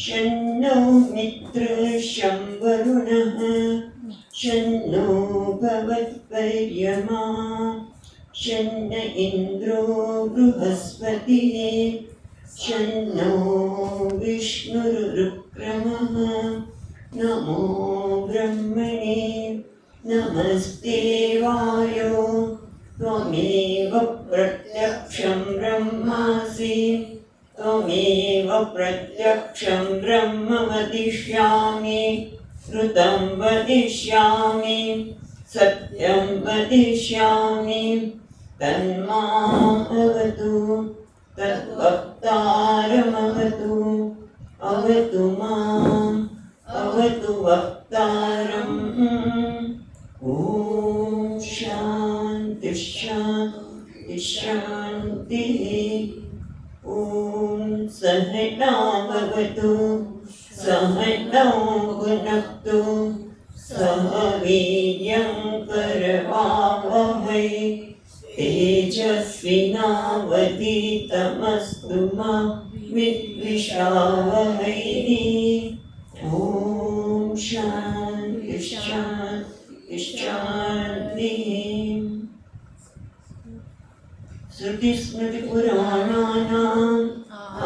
शन्नो मित्रः शं वरुणः शन्नो भवत्पर्यमा शन्न इन्द्रो बृहस्पतिः शन्नो विष्णुरुक्रमः नमो ब्रह्मणे नमस्ते वायो त्वमेव प्रत्यक्षं ब्रह्मासि त्वमेव प्रत्यक्षं ब्रह्म वदिष्यामि श्रुतं वदिष्यामि सत्यं वदिष्यामि तन्मामवतु तद्वक्तारमवतु अवतु माम् अवतु वक्तारम् ॐ शान्ति शान्ति शान्तिः ॐ सहनावतु सहनौ भुनक्तु सह वीर्यं करवावहै तेजस्विनावधीतमस्तु मा विद्विषावहै ॐ शान्ति शान्ति शान्तिः श्रुतिस्मृतिपुराणानाम्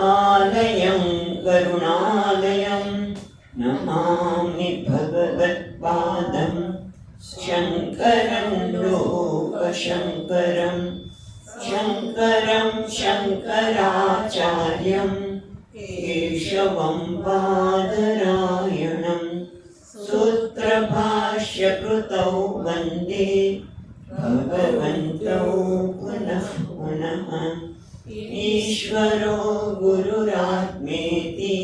आलयं करुणालयं नमामि भगवत्पादं शङ्करं लोकशङ्करं शङ्करं शङ्कराचार्यं केशवं बादरायणं सूत्रभाष्यकृतौ वन्दे भगवन्तौ पुनः पुनः ईश्वरो गुरुरात्मेति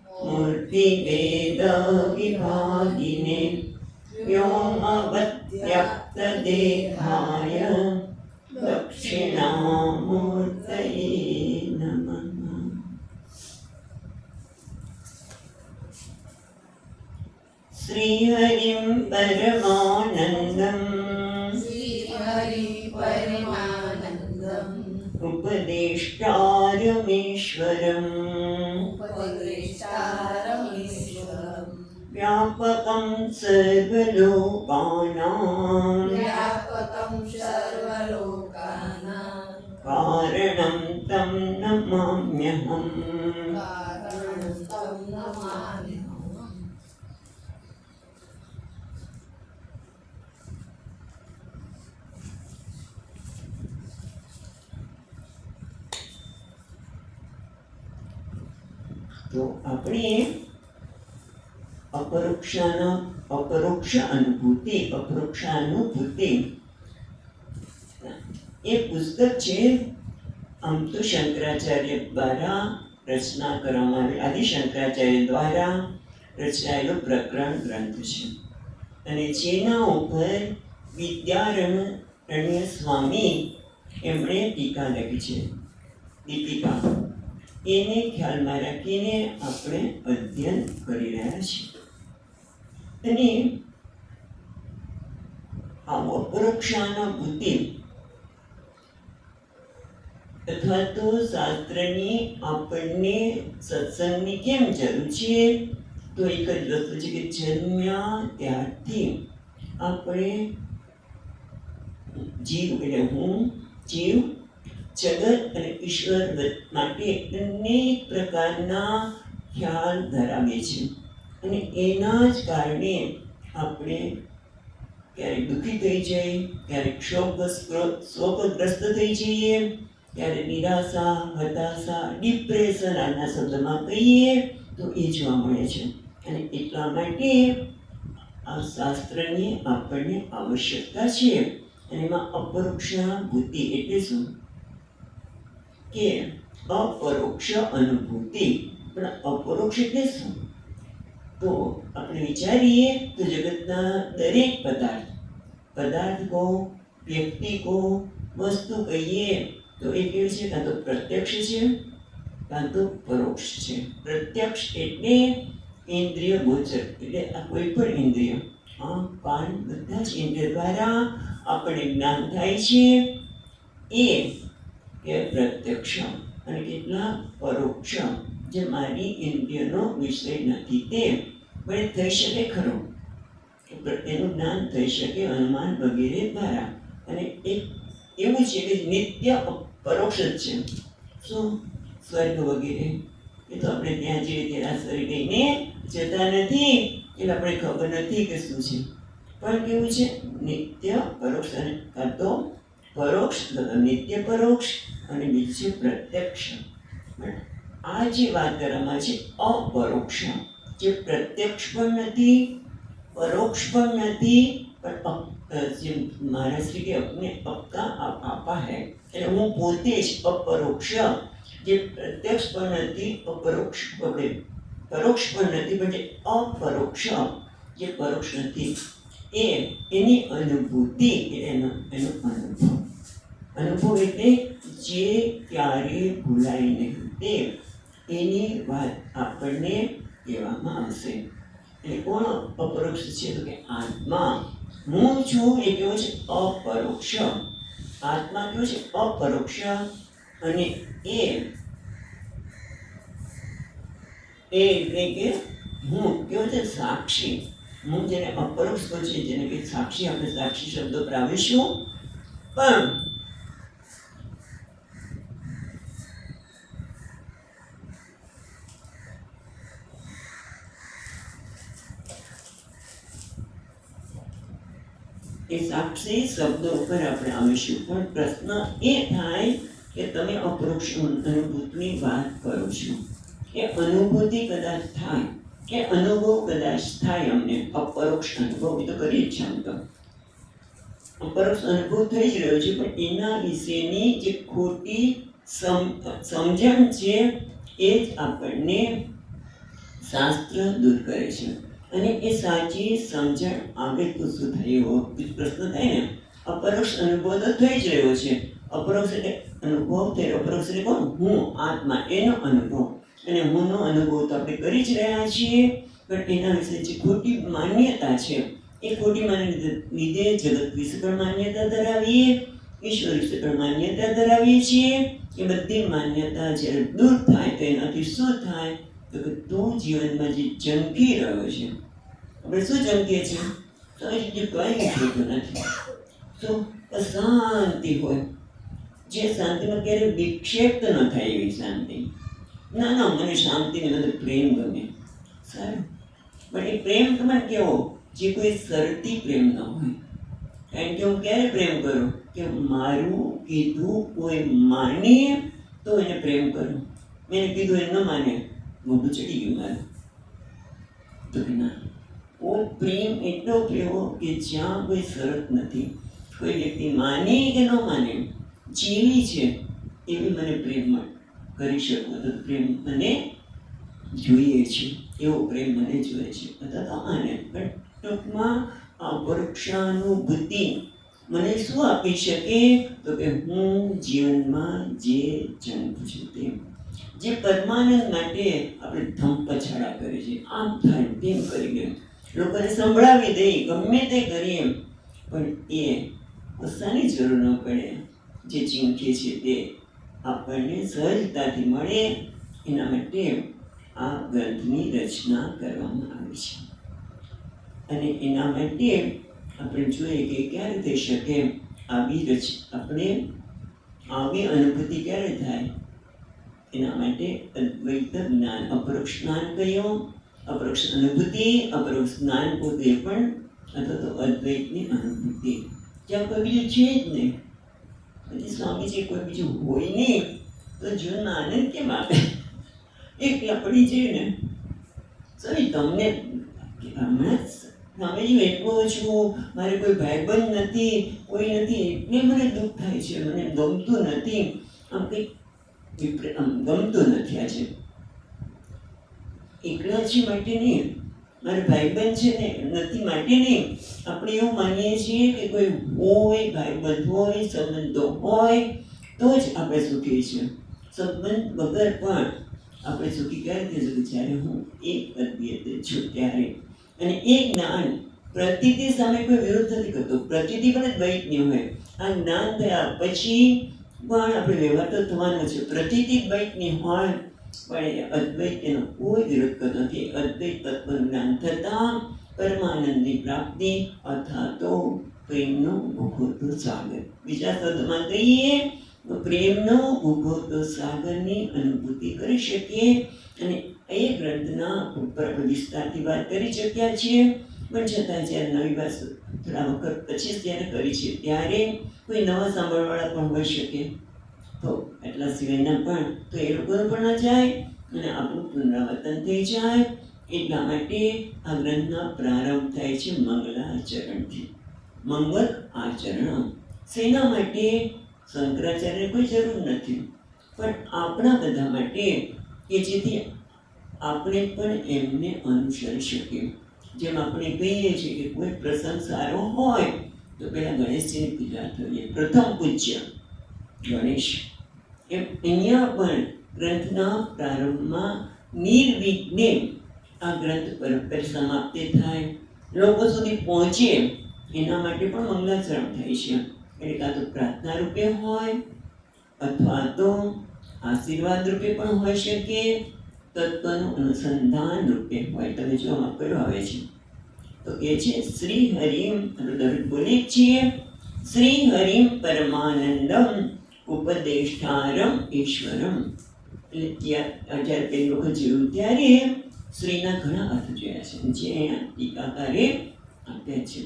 मूर्तिभेदविभागिने व्योमवद्व्यक्तदेहाय दक्षिणामूर्तये नमः। श्रीहरिं परमानन्दम् उपदेष्टारमीश्वरम् व्यापकं सर्वलोकानां कारणं तं नमाम्यहम्। तो આપણે અપરોક્ષ અનુભૂતિ એ પુસ્તક છે. આમ તો શંકરાચાર્ય દ્વારા રચના કરવામાં આવી, આદિ શંકરાચાર્ય દ્વારા રચાયેલો પ્રકરણ ગ્રંથ છે અને જેના ઉપર વિદ્યારણ્ય સ્વામી એમણે ટીકા લખી છે, દીપિકા. એને ખ્યાલમાં રાખીને આપણે અધ્યયન કરી રહ્યા છીએ. અને આ અપરોક્ષાનુભૂતિ અથવા તો શાસ્ત્રની આપણને સત્સંગની કેમ જરૂર છે? તો એક જ વસ્તુ છે કે જન્મ્યા ત્યારથી આપણે જીવ એટલે હું, જીવ, જગત અને ઈશ્વર માટે અનેક પ્રકારના ખ્યાલ ધરાવે છે અને એના જ કારણે આપણે ક્યારેક દુઃખી થઈ જઈએ, ક્યારેક શોકગ્રસ્ત થઈ જઈએ, ક્યારેક નિરાશા, હતાશા, ડિપ્રેશન આના શબ્દમાં કહીએ તો એ જોવા મળે છે. અને એટલા માટે આ શાસ્ત્રની આપણને આવશ્યકતા છે. અને એમાં અપરોક્ષાનુભૂતિ એટલે શું? કે અપરોક્ષ અનુભૂતિ. પણ અપરોક્ષ એટલે શું? તો આપણે વિચારીએ તો જગતના દરેક પદાર્થ કહો, વ્યક્તિ કહો, વસ્તુ કહીએ તો એ કેવું છે? કાં તો પ્રત્યક્ષ છે, કાં તો પરોક્ષ છે. પ્રત્યક્ષ એટલે ઇન્દ્રિય ગોચર, એટલે આ કોઈ પણ ઇન્દ્રિય, આંખ, કાન, બધા જ ઇન્દ્રિય દ્વારા આપણે જ્ઞાન થાય છે એ કે પ્રત્યક્ષ. અને કેટલા પરોક્ષ. જે મારી ઇન્દ્રિયનો વિષય નથી તે પણ થઈ શકે ખરો, એનું જ્ઞાન થઈ શકે અનુમાન વગેરે દ્વારા. અને એક એવું છે કે નિત્ય પરોક્ષ જ છે. શું? સ્વર્ગ વગેરે એ તો આપણે ત્યાં જઈએ ત્યાં શરીર લઈને જતા નથી, એટલે આપણે ખબર નથી કે શું છે. પણ કેવું છે? નિત્ય પરોક્ષ. અને કાં તો પરોક્ષ, નિત્ય પરોક્ષ, અને બીજું છે પ્રત્યક્ષ. આ જે વાત કરવામાં છે અપરોક્ષ, જે પ્રત્યક્ષ પણ નથી, પરોક્ષ પણ નથી, પણ જે મહારાજ શ્રી કે અપને પક્કા આપા હૈ, એટલે હું પોતે જ અપરોક્ષ, જે પ્રત્યક્ષ પણ નથી, અપરોક્ષ પરોક્ષ પણ નથી, પણ જે અપરોક્ષ, જે પરોક્ષ નથી, એની અનુભૂતિ, એનો અનુભવ. અનુભવ એટલે જે ક્યારે ભૂલાય નહીં તે, એની વાત આપણને કહેવામાં આવશે. એટલે કોણ અપરોક્ષ છે? તો કે આત્મા. હું છું એ કેવો છે? અપરોક્ષ. આત્મા કેવો છે? અપરોક્ષ. અને એટલે કે હું કેવો છે? સાક્ષી. હું જેને અપરોક્ષ કહું છે, જેને કે સાક્ષી, આપણે સાક્ષી શબ્દો પર આવીશું. પણ એ સાક્ષી શબ્દો ઉપર આપણે આવીશું. પણ પ્રશ્ન એ થાય કે તમે અપરોક્ષ અનુભૂતિની વાત કરો છો, એ અનુભૂતિ કદાચ થાય, કે અનુભવ કદાચ થાય, અમને અપરોક્ષ અનુભવ તો કરીએ છીએ. આમ તો અપરોક્ષ અનુભવ થઈ જ રહ્યો છે, પણ એના વિશેની જે ખોટી સમજણ છે એ જ આપણને શાસ્ત્ર દૂર કરે છે. અને એ સાચી સમજણ આવે તો શું થયું? પ્રશ્ન થાય ને, અપરોક્ષ અનુભવ તો થઈ જ રહ્યો છે. અપરોક્ષ એટલે અનુભવ થયો. અપરોક્ષ એટલે કોણ? હું, આત્મા, એનો અનુભવ. અને હુંનો અનુભવ તો આપણે કરી જ રહ્યા છીએ, પણ એના વિશે જે ખોટી માન્યતા છે, એ ખોટી માન્યતા લીધે જગત વિશે પણ માન્યતા ધરાવીએ, ઈશ્વર વિશે પણ માન્યતા ધરાવીએ છીએ. એ બધી માન્યતા જ્યારે દૂર થાય તો એનાથી શું થાય? તો કે તું જીવનમાં જે જંગી રહ્યો છે, આપણે શું જંગીએ છીએ? કંઈ જોતું નથી. શું? શાંતિ હોય, જે શાંતિમાં ક્યારે વિક્ષેપ ન થાય એવી શાંતિ. ના, મને શાંતિને બધું પ્રેમ ગમે. સારું, પણ એ પ્રેમ તમને કેવો? જે કોઈ શરતી પ્રેમ ન હોય. કારણ કે હું ક્યારે પ્રેમ કરું? કે મારું કીધું કોઈ માને તો એને પ્રેમ કરું. મેં કીધું એ ન માને, મોઢું ચડી ગયું મારું. તો ના, ઓ પ્રેમ એટલો કેવો કે જ્યાં કોઈ શરત નથી. કોઈ વ્યક્તિ માને કે ન માને, જેવી છે એવી મને પ્રેમ કરી શકું, તો પ્રેમ મને જોઈએ છે, એવો પ્રેમ મને જોઈએ છે. અથવા તો આને પણ ટૂંકમાં અપરોક્ષાનુભૂતિ મને શું આપી શકે? તો કે હું જીવનમાં જે જંતુ છું તે, જે પરમાનંદ માટે આપણે ધમપછાડા કરીએ છીએ, આમ થાય તેમ કરીને લોકોને સંભળાવી દઈએ, ગમે તે કરીએ, પણ એ ગુસ્સાની જરૂર ન પડે. જે ચીમકે છે તે આપણને સહજતાથી મળે, એના માટે આ ગ્રંથની રચના કરવામાં આવી છે. અને એના માટે આપણે જોઈએ કે ક્યારે થઈ શકે આપણે આવી અનુભૂતિ ક્યારે થાય? એના માટે અદ્વૈત જ્ઞાન, અપરોક્ષ જ્ઞાન કહ્યું, અપરોક્ષ અનુભૂતિ, અપરોક્ષ જ્ઞાન પોતે પણ, અથવા તો અદ્વૈતની અનુભૂતિ. જ્યાં કોઈ બીજું છે જ નહીં, પછી સ્વામીજી કોઈ બીજું હોય નહીં તો જીવનમાં આનંદ કેમ આપે? એકલા પડી જઈએ ને. સોરી, તમને હમણાં સ્વામીજી એટલો છું, મારે કોઈ ભાઈબંધ નથી, કોઈ નથી, એટલે મને દુઃખ થાય છે, મને ગમતું નથી. આમ કંઈક ગમતું નથી. આજે એકલા છે માટે નહીં, મારે ભાઈબંધ છે ને નથી માટે નહીં. આપણે એવું માનીએ છીએ કે કોઈ હોય, ભાઈબંધ હોય, સંબંધો હોય તો જ આપણે સુખી છીએ. સંબંધ વગર પણ આપણે સુખી ક્યારે થઈ શકીએ? જ્યારે હું એક અદ્વૈત છું ત્યારે. અને એ જ્ઞાન પ્રતીતિ સામે કોઈ વિરોધ નથી કરતો. પ્રતીતિ પણ દ્વૈતની હોય. આ જ્ઞાન થયા પછી પણ આપણે વ્યવહાર તો થવાનો છે. પ્રતીતિ દ્વૈતની હોય પણ એ અદ્વૈત એનો કોઈ વિરોધ કરતો નથી. અદ્વૈત તત્વનું જ્ઞાન થતાં પરમાનંદની પ્રાપ્તિ અથવા તો પ્રેમનો ભૂખોતો સાગર. બીજા શબ્દમાં કહીએ તો પ્રેમનો ભૂખોતો સાગરની અનુભૂતિ કરી શકીએ. અને એ ગ્રંથના ઉપર વિસ્તારથી વાત કરી શક્યા છીએ. પણ છતાં જ્યારે નવી વાત થોડા વખત પછી જ્યારે કરી છે ત્યારે કોઈ નવા સાંભળવાળા પણ હોઈ શકે, તો એટલા સિવાયના પણ તો એ લોકોને પણ ન જાય અને આપણું પુનરાવર્તન થઈ જાય. એટલા માટે આ ગ્રંથના પ્રારંભ થાય છે મંગલાચરણથી. મંગલ આચરણ શેના માટે? શંકરાચાર્યને કોઈ જરૂર નથી, પણ આપણા બધા માટે, કે જેથી આપણે પણ એમને અનુસરી શકીએ. જેમ આપણે કહીએ છીએ કે કોઈ પ્રસંગ સારો હોય તો પહેલાં ગણેશજીની પૂજા થઈએ, પ્રથમ પૂજ્ય ગણેશ. એમ અહીંયા પણ ગ્રંથના પ્રારંભમાં નિર્વિઘ્ને આ ગ્રંથ પર સમાપ્તિ થાય, લોકો સુધી પહોંચે એના માટે પણ મંગલાચરણ થાય છે. એટલે કાં તો પ્રાર્થના રૂપે હોય અથવા તો આશીર્વાદ રૂપે પણ હોઈ શકે, તત્વનું અનુસંધાન રૂપે હોય. તમે જો આમાં કયો આવે છે તો એ છે શ્રી હરિમ, દરરોજ બોલીએ છીએ, શ્રી હરિમ પરમાનંદમ ઉપદેષ્ટારમ ઈશ્વરમ. એટલે જ્યારે પેલી વખત જોયું ત્યારે શ્રીના ઘણા અર્થ જોયા છે જે અહીંયા ટીકાકારે આપ્યા છે.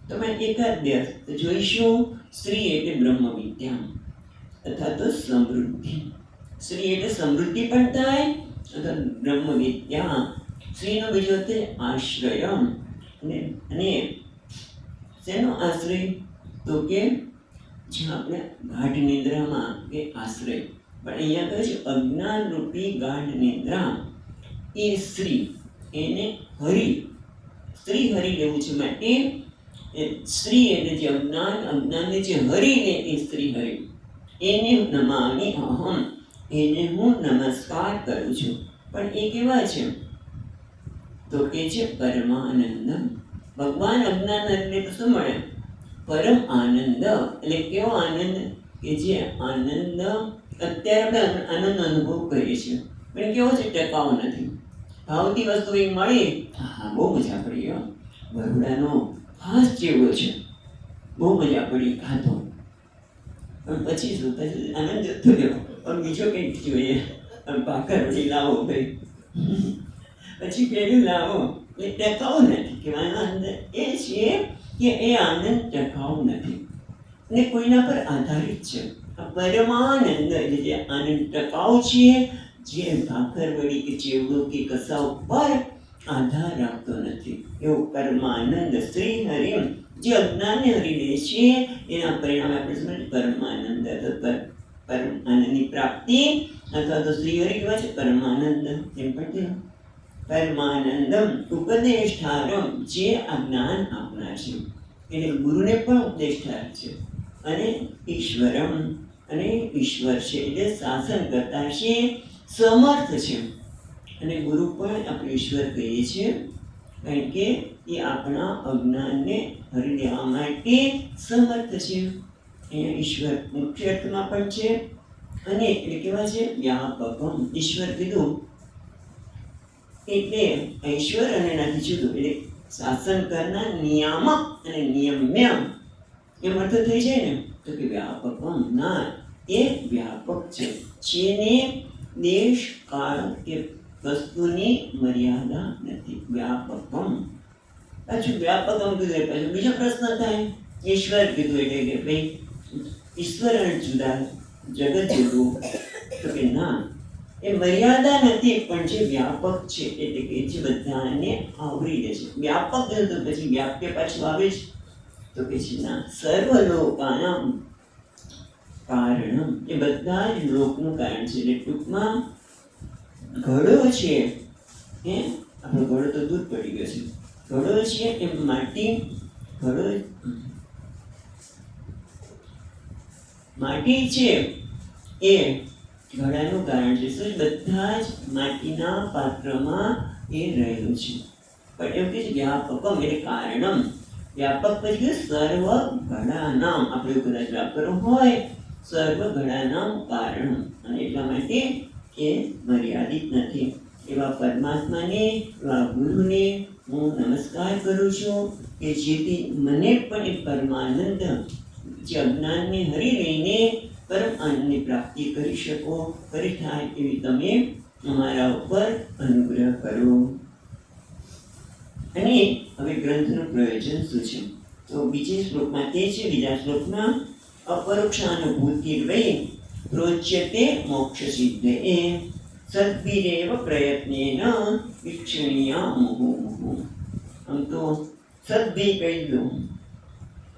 તમે એકાદ બે અર્થ જોઈશું. શ્રી એટલે બ્રહ્મ વિદ્યા અથવા તો સમૃદ્ધિ. શ્રી એટલે સમૃદ્ધિ પણ થાય અથવા બ્રહ્મ વિદ્યા. શ્રીનો બીજો અર્થ આશ્રય. અને શેનો આશ્રય? તો કે જ્યાં આપણે ગાઢ નિદ્રામાં કે આશ્રય, પણ અહીંયા કહે છે અજ્ઞાન રૂપી ગાઢ નિદ્રા એ શ્રી, એને હરિ, શ્રી હરિ લેવું છે. માટે એ શ્રી એટલે જે અજ્ઞાનને જે હરિને એ શ્રી હરિ, એને નમામિ અહમ, એને હું નમસ્કાર કરું છું. પણ એ કેવા છે? તો કે છે પરમાનંદ. ભગવાન અજ્ઞાન એટલે તો શું મળે? પરમ આનંદ. એટલે કેવો આનંદ? કે જે આનંદ અત્યારે આપણે આનંદ અનુભવ કરીએ છીએ, પણ કેવો છે? ટકાઉ નથી. ભાવતી વસ્તુ એ મળી, હા બહુ મજા પડી. બરોડાનો ખાસ ચેવડો છે, બહુ મજા પડી, ખાધો. પણ પછી શું? પછી આનંદ જતો રહ્યો, પણ બીજો કંઈક જોઈએ. ભાખર વળી લાવો ભાઈ, પછી પેલું લાવો. એ ટકાઉ નથી. કહેવાનો આનંદ એ છે કે એ આનંદ ટકાઉ નથી ને કોઈના પર આધારિત છે. પરમાનંદ એટલે જે આનંદ ટકાઉ છે, જે ભાખર વળી કે ચેવડો કે કશા ઉપર આધાર રાખતો નથી, એવો પરમાનંદ શ્રી હરિમ. જે અજ્ઞાનને હરી લે છે એના પરિણામે આપણે સમજ પરમાનંદ અથવા પરમ આનંદની પ્રાપ્તિ અથવા તો શ્રી હરિ કહેવાય છે પરમાનંદ. એમ પણ પરમાનંદમ ઉપદેષ્ટારમ, જે આ જ્ઞાન આપનાર છે, એટલે ગુરુને પણ ઉપદેષ્ટાર છે. અને ઈશ્વરમ, અને ઈશ્વર છે એટલે શાસન કરતા છે, સમર્થ છે. અને ગુરુ પણ આપણે ઈશ્વર કહીએ છીએ કારણ કે એ આપણા અજ્ઞાનને હરી લેવા માટે સમર્થ છે. અહીંયા ઈશ્વર મુખ્ય અર્થમાં પણ છે. અને એટલે કેવા છે? વ્યાપકમ. ઈશ્વર કીધું એટલે ઈશ્વર અને એનાથી જુદું, એટલે શાસન કરનાર, નિયામક અને નિયમ્ય એમ અર્થ થઈ જાય ને. તો કે વ્યાપકમ, ના એ વ્યાપક છે, જેને દેશ કાળ કે વસ્તુની મર્યાદા નથી. વ્યાપકમ. પાછું વ્યાપકમ કીધું પાછું બીજો પ્રશ્ન થાય, ઈશ્વર કીધું એટલે કે ભાઈ ઈશ્વર અને જુદા, જગત જુદું? તો કે ના, એ મર્યાદા નથી, પણ જે વ્યાપક છે એટલે કે જે બધાને આવરી લે છે. વ્યાપક કીધું તો પછી વ્યાપ્ય પાછું આવે છે. તો કે છે ના, સર્વલોકાનામ કારણમ, એ બધા જ લોકનું કારણ છે. એટલે ટૂંકમાં ઘડો છે, એ આપણો ઘડો તો દૂર પડી ગયો છે. ઘડો છે એ માટી, ઘડો માટી છે એ ઘડાનું કારણ છે. શું? બધા જ માટીના પાત્રમાં એ રહેલું છે. પણ એવું કે છે વ્યાપકમ એટલે કારણમ. વ્યાપક પછી સર્વ ઘડાનામ, આપણે કદાચ વાપરવું હોય સર્વ ઘડાનામ કારણ. અને એટલા માટે એ મર્યાદિત નથી. એવા પરમાત્માને, એવા ગુરુને હું નમસ્કાર કરું છું કે જેથી મને પણ એ પરમાનંદ, જે અજ્ઞાનને હરી લઈને પરમ આનંદની પ્રાપ્તિ કરી શકો, કરી થાય એવી તમે અમારા ઉપર અનુગ્રહ કરો. અને હવે ગ્રંથનું પ્રયોજન શું છે? તો બીજા શ્લોકમાં તે છે, બીજા શ્લોકમાં અપરોક્ષાનુભૂતિર્વૈ પ્રોચ્યતે મોક્ષ સિદ્ધે સદ્ભિરેવ પ્રયત્નેન વીક્ષણીયા મુહુર્મુહુ. આમ તો સદ્ભિ કહી દો,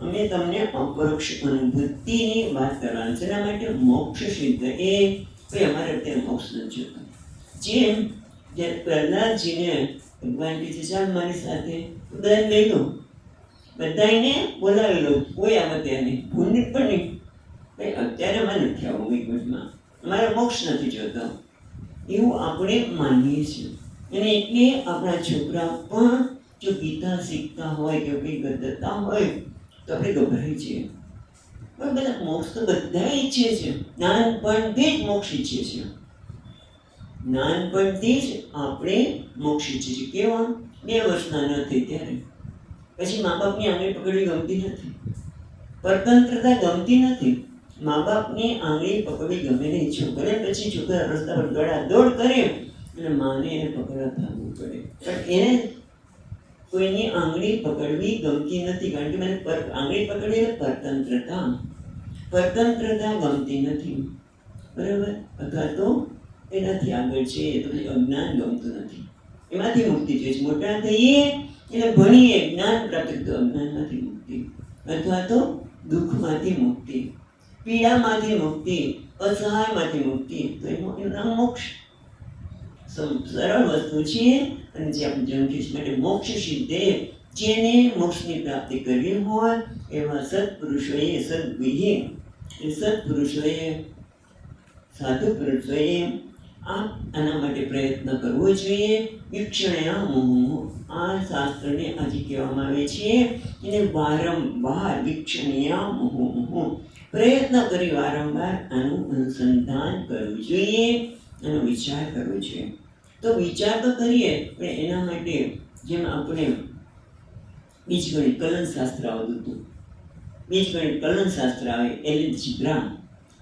અમે તમને અપરોક્ષ અનુભૂતિની વાત કરવાની છે. એના માટે મોક્ષ સિદ્ધ એ ભાઈ અમારે અત્યારે મોક્ષ નથી જોતો. જેમ જ્યારે પ્રહલાદજીને ભગવાન કહે છે ચાલ મારી સાથે બધાને લઈ લો, બધાને બોલાવી લો, કોઈ આવે ત્યાં નહીં, ભૂલની પણ નહીં. ભાઈ અત્યારે અમારે નથી આવું વૈકુંઠમાં, અમારે મોક્ષ નથી જોતો, એવું આપણે માનીએ છીએ. અને એટલે આપણા છોકરા પણ જો ગીતા શીખતા હોય કે કંઈ કરતા હોય તો આપણે ગભરાઈ છીએ. પણ બધા મોક્ષ તો બધા ઈચ્છે છે, નાનપણથી જ મોક્ષ ઈચ્છે છે. નાનપણથી જ આપણે મોક્ષ ઈચ્છે છીએ. કેવા? 2 વર્ષના ન થઈ ત્યારે. પછી મા બાપની આંગળી પકડવી ગમતી નથી, પરતંત્રતા ગમતી નથી. મા બાપની આંગળી પકડવી ગમે નહીં. છોકરા પછી છોકરા રસ્તા પર દોડાદોડ કરે અને માને એને પકડવા ભાગવું પડે. પણ એને કોઈની આંગળી પકડવી ગમતી નથી, કારણ કે મને આંગળી પકડી પરતંત્રતા ગમતી નથી. બરાબર? અથવા તો એનાથી આગળ છે તો અજ્ઞાન ગમતું નથી, એમાંથી મુક્તિ જોઈએ છે. મોટા થઈએ એટલે ભણીએ, જ્ઞાન પ્રાપ્ત તો અજ્ઞાનમાંથી મુક્તિ, અથવા તો દુઃખમાંથી મુક્તિ, પીડામાંથી મુક્તિ, અસહાયમાંથી મુક્તિ, તો એનું નામ મોક્ષ. સરળ વસ્તુ છે. અને જે આપણે જન્મથી માટે મોક્ષ સિદ્ધે, જેને મોક્ષની પ્રાપ્તિ કરવી હોય એવા સત્પુરુષોએ, સત્પુરુષોએ, સાધુ પુરુષોએ આના માટે પ્રયત્ન કરવો જોઈએ. વીક્ષણયા મુહુર્મુહુ, આ શાસ્ત્રને આજે કહેવામાં આવે છે એને વારંવાર વીક્ષણયા મુહુર્મુહુ, પ્રયત્ન કરી વારંવાર આનું અનુસંધાન કરવું જોઈએ, એનો વિચાર કરવો જોઈએ. તો વિચાર તો કરીએ, પણ એના માટે જેમ આપણે બીજગણિત કલનશાસ્ત્ર આવતું હતું, બીજગણિત કલનશાસ્ત્ર આવે એલએનજી ગ્રામ,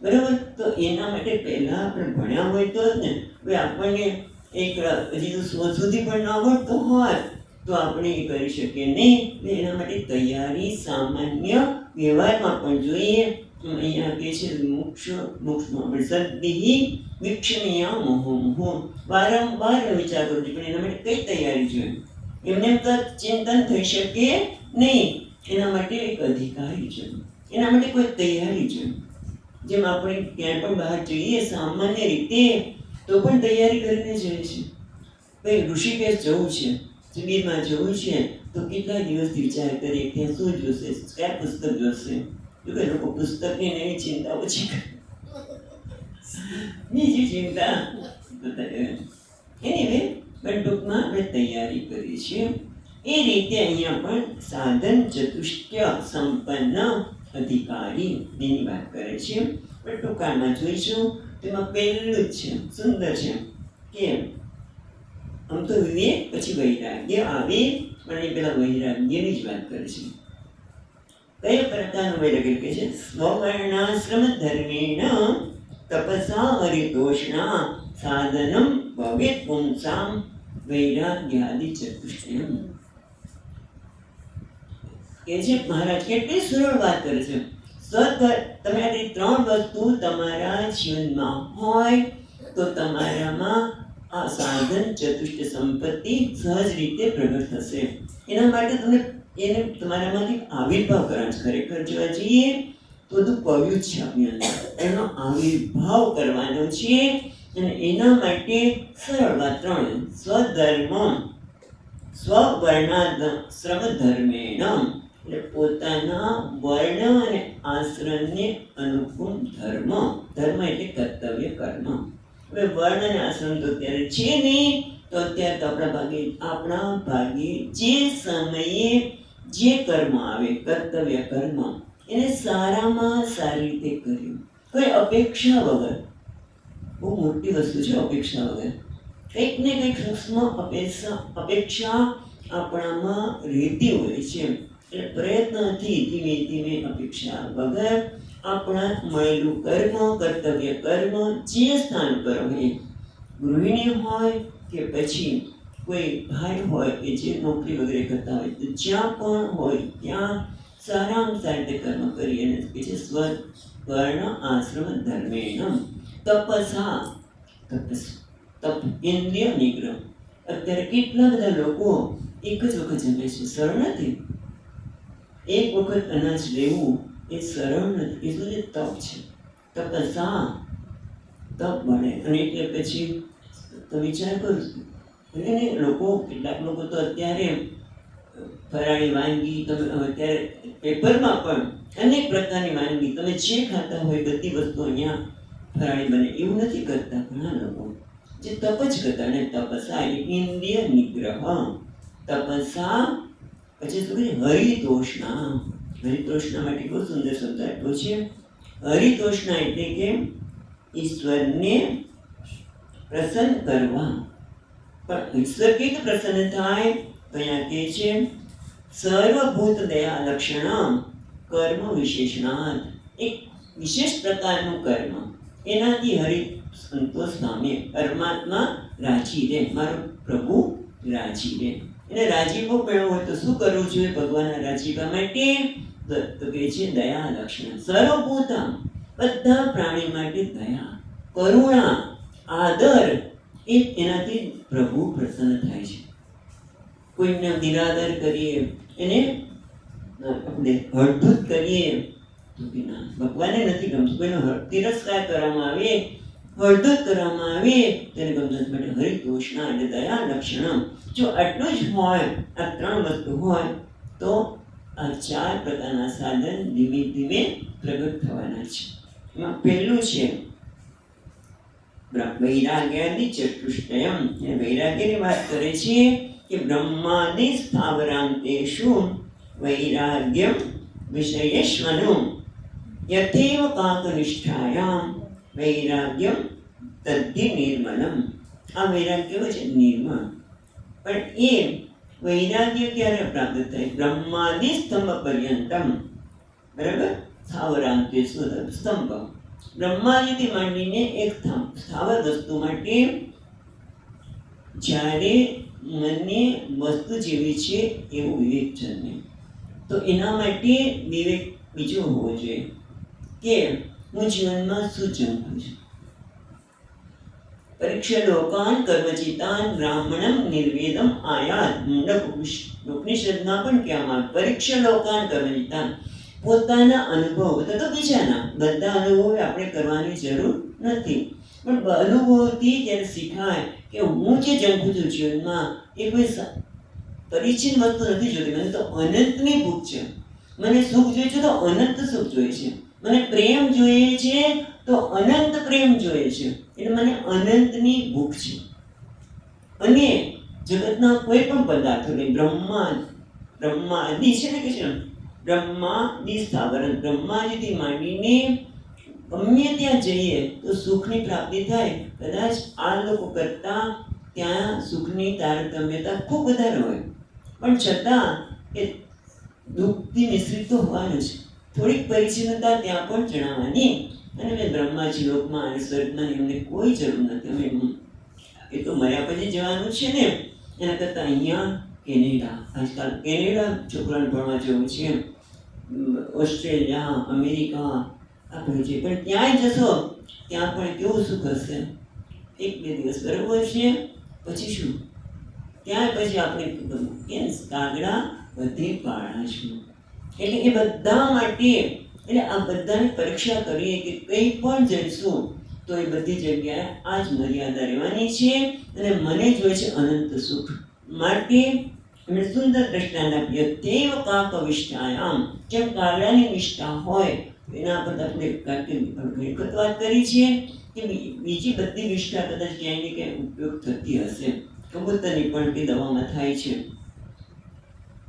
બરાબર? તો એના માટે પહેલાં આપણે ભણ્યા હોય તો જ ને. હવે આપણને એક હજી તો સુધી પણ ન આવડતો હોય તો આપણે એ કરી શકીએ નહીં. એના માટે તૈયારી સામાન્ય વ્યવહારમાં પણ જોઈએ. અહીંયા કહે છે મોક્ષમાં આપણે સદ્ભિ વીક્ષણીયા મુહુર્મુહુ, વારંવાર વિચાર કરવો જોઈએ. પણ એના માટે કઈ તૈયારી જોઈએ? એમને તો ચિંતન થઈ શકે નહીં. એના માટે એક અધિકારી છે, એના માટે કોઈ તૈયારી છે. જેમ આપણે ક્યાંય પણ બહાર જઈએ સામાન્ય રીતે તો પણ તૈયારી કરીને જઈએ છીએ. ભાઈ ઋષિકેશ જવું છે, શિબિરમાં જવું છે, તો કેટલા દિવસથી વિચાર કરીએ ત્યાં શું જોશે, કયા પુસ્તક જોશે. જો કે લોકો પુસ્તકની એવી ચિંતા ઓછી કરે, બીજી ચિંતા એની પણ ટૂંકમાં આપણે તૈયારી કરીએ છીએ. એ રીતે અહીંયા પણ સાધન ચતુષ્ટય સંપન્ન અધિકારી એની વાત કરે છે. પણ ટૂંકામાં જોઈશું. તેમાં પહેલું જ છે, સુંદર છે કે આમ તો વિવેક પછી વૈરાગ્ય આવે, પણ એ પેલા વૈરાગ્યની જ વાત કરે છે. કયા પ્રકારનું વૈરાગ્ય કહે છે? સ્વવર્ણાશ્રમ ધર્મેણ તપસા હરિતોષણા સાધનમ ભવેત પુંસામ વૈરાગ્યાદિ ચતુષ્ટયમ. કે છે મહારાજ કેટલી સરળ વાત કરે છે. તમે આ 3 વસ્તુ તમારા જીવનમાં હોય તો તમારામાં આ સાધન ચતુષ્ટ સંપત્તિ સહજ રીતે પ્રગટ થશે. એના માટે તમે એને તમારામાંથી આવિર્ભાવ કરવાનો છે. ખરેખર જોવા જઈએ તો બધું પવ્યું છે આપણી અંદર, એનો આવિર્ભાવ કરવાનો છે. અને એના માટે સરળ વાત 3: સ્વધર્મ, સ્વવર્ણાશ્રમ ધર્મેણ, એટલે પોતાના વર્ણ અને આશ્રમને અનુકૂળ ધર્મ. ધર્મ એટલે કર્તવ્ય કર્મ. હવે વર્ણ અને આશ્રમ તો અત્યારે છે નહીં, તો અત્યારે તો આપણા ભાગે જે સમયે જે કર્મ આવે, કર્તવ્ય કર્મ, એને સારામાં સારી રીતે કર્યું, કોઈ અપેક્ષા વગર. બહુ મોટી વસ્તુ છે અપેક્ષા વગર. કંઈક ને કંઈક સૂક્ષ્મ અપેક્ષા આપણામાં રહેતી હોય છે. એટલે પ્રયત્નથી ધીમે ધીમે અપેક્ષા વગર આપણા મળેલું કર્મ, કર્તવ્ય કર્મ જે સ્થાન પર હોય, ગૃહિણી હોય કે પછી કોઈ ભાઈ હોય કે જે નોકરી વગેરે કરતા હોય, તો જ્યાં પણ હોય ત્યાં સારામાં સારી રીતે કર્મ કરી અને કે છે વર્ણ આશ્રમ ધર્મેણ તપસા. તપ ઇન્દ્રિય નિગ્રહ. અત્યારે કેટલા બધા લોકો એક જ વખત જમે છે, સરળ નથી. એક વખત અનાજ લેવું એ સરળ નથી. એ શું છે? તપ છે. તપસા તપ મળે. અને એટલે પછી તો વિચાર કરો, એટલે લોકો, કેટલાક લોકો તો અત્યારે ફરાળી વાનગી, તમે અત્યારે પેપરમાં પણ અનેક પ્રકારની વાનગી તમે જે ખાતા હોય બધી વસ્તુ અહીંયા ફરાળી બને. એવું નથી કરતા ઘણા લોકો, જે તપ જ કરતા. અને તપસા એટલે ઇન્દ્રિય નિગ્રહ. તપસા પછી શું કહે? હરિતોષણા. હરિતોષણા માટે બહુ સુંદર શબ્દ આપ્યો છે. હરિતોષણા એટલે કે ઈશ્વરને પ્રસન્ન કરવા. પણ ઈશ્વર કેવી પ્રસન્ન થાય? તો અહીંયા કહે છે સર્વભૂત દયા લક્ષણમ કર્મ વિશેષણાત. એક વિશેષ પ્રકારનું કર્મ, એનાથી હરિ સંતોષ પામે, પરમાત્મા રાજી રહે, મારો પ્રભુ રાજી રહે. એને રાજીપો મેળવવો હોય તો શું કરવું જોઈએ ભગવાનના રાજીપા માટે? તો કહે છે દયા લક્ષણ. સર્વભૂત, બધા પ્રાણી માટે દયા, કરુણા, આદર, એનાથી પ્રભુ પ્રસન્ન થાય છે. કોઈને નિરાદર કરીએ, એને આપણે હળધૂત કરીએ તો કે ના, ભગવાનને નથી ગમતું. કોઈનો તિરસ્કાર કરવામાં આવે, હળધૂત કરવામાં આવે, તેને ગમતું માટે હરિતોષણા એટલે દયા લક્ષણ. જો આટલું જ હોય, આ ત્રણ વસ્તુ હોય, તો આ ચાર પ્રકારના સાધન ધીમે ધીમે પ્રગટ થવાના છે. એમાં પહેલું છે વૈરાગ્યાદિ ચતુષ્ટયમ. વૈરાગ્યની વાત કરે છે કે બ્રહ્માદિ સ્થાવરાંતેષુ વૈરાગ્યમ વિષયેષ્વનું યથેવ કાકનિષ્ઠાયામ વૈરાગ્યમ તદ્ધિ નિર્મલમ. આ વૈરાગ્ય છે નિર્મળ. પણ એ વૈરાગ્ય ક્યારે પ્રાપ્ત થાય? બ્રહ્માદિ સ્તંભ પર્યંતમ. બરાબર? સ્થાવરાંતેષુ સ્તંભ, બ્રહ્માદિથી માંડીને એક સ્થાવર વસ્તુ માટે જ્યારે મને વસ્તુ જેવી છે એવો વિવેક જન્મે, તો એના માટે વિવેક બીજો હોવો જોઈએ કે હું જીવનમાં શું જમું છું. પરીક્ષા લોકાન કર્મચિતાન બ્રાહ્મણમ નિર્વેદમ આયાત. ઉપનિષદમાં પણ કહેવામાં પરીક્ષા લોકાન કર્મચિતાન. પોતાના અનુભવ તો બીજાના બધા અનુભવો આપણે કરવાની જરૂર નથી, પણ અનુભવથી જ્યારે શીખાય કે હું જે જંખું છું જીવનમાં એ કોઈ પરિચિત વસ્તુ નથી જોતી. મને તો અનંતની ભૂખ છે. મને સુખ જોઈએ છે તો અનંત સુખ જોઈએ છે. મને પ્રેમ જોઈએ છે તો અનંત પ્રેમ જોઈએ છે. એટલે મને અનંતની ભૂખ છે. અને જગતના કોઈ પણ પદાર્થો નહીં, બ્રહ્માદિ છે ને કે છે બ્રહ્માદિ સ્થાવરણ, બ્રહ્માદિથી માંડીને ગમે ત્યાં જઈએ તો સુખની પ્રાપ્તિ થાય. કદાચ આ લોકો કરતા ત્યાં સુખની તારતમ્યતા ખૂબ વધારે હોય, પણ છતાં એ દુઃખથી મિશ્રિત તો હોવાનું છે. થોડીક પરિચ્છિન્નતા ત્યાં પણ જણાવવાની. અને મેં બ્રહ્માજી લોકમાં અને સ્વર્ગમાં એમને કોઈ જરૂર નથી. અમે એ તો મર્યા પછી જવાનું છે ને, એના કરતાં અહીંયા કેનેડા, આજકાલ કેનેડા છોકરાને ભણવા જવું છે, ઓસ્ટ્રેલિયા, અમેરિકા આપણું છે. પણ ત્યાંય જશો ત્યાં પણ કેવું સુખ હશે? એક બે દિવસ બરાબર છે, પછી શું? ત્યાં પછી આપણે કેમ કાગડા બધી પાળા છું. એટલે એ બધા માટે, એટલે આ બધાની પરીક્ષા કરીએ કે કંઈ પણ જઈશું તો એ બધી જગ્યાએ આ જ મર્યાદા રહેવાની છે. અને મને જોઈએ છે અનંત સુખ. માટે એમણે સુંદર દ્રષ્ટાંત આપ્યું. તેવ કાકવિષ્ઠાયામ. જેમ કાગડાની નિષ્ઠા હોય એના પર આપણે ઘણી વખત વાત કરી છે કે બીજી બધી નિષ્ઠા કદાચ ક્યાંય ને ક્યાંય ઉપયોગ થતી હશે. કબૂતરની પણ કે દવામાં થાય છે,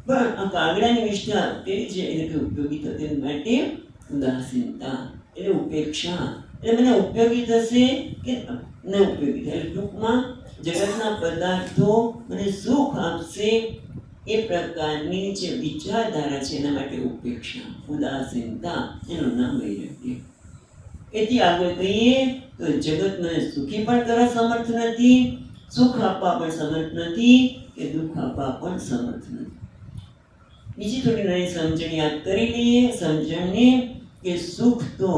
પણ આ કાગડાની નિષ્ઠા કેવી છે? એટલે કે ઉપયોગી થતી માટે ઉદાસીનતા એટલે ઉપેક્ષા. એટલે મને ઉપયોગી થશે કે ન ઉપયોગી થાય. ટૂંકમાં જગતના પદાર્થો મને સુખ આપશે એ પ્રકારની જે વિચારધારા છે એના માટે ઉપેક્ષા, ઉદાસીનતા એનું નામ વૈરાગ્ય. એથી આગળ કહીએ તો જગત મને સુખી પણ કરવા સમર્થ નથી, સુખ આપવા પણ સમર્થ નથી કે દુઃખ આપવા પણ સમર્થ નથી. બીજી થોડી નાની સમજણ યાદ કરી લઈએ. સમજણને કે સુખ તો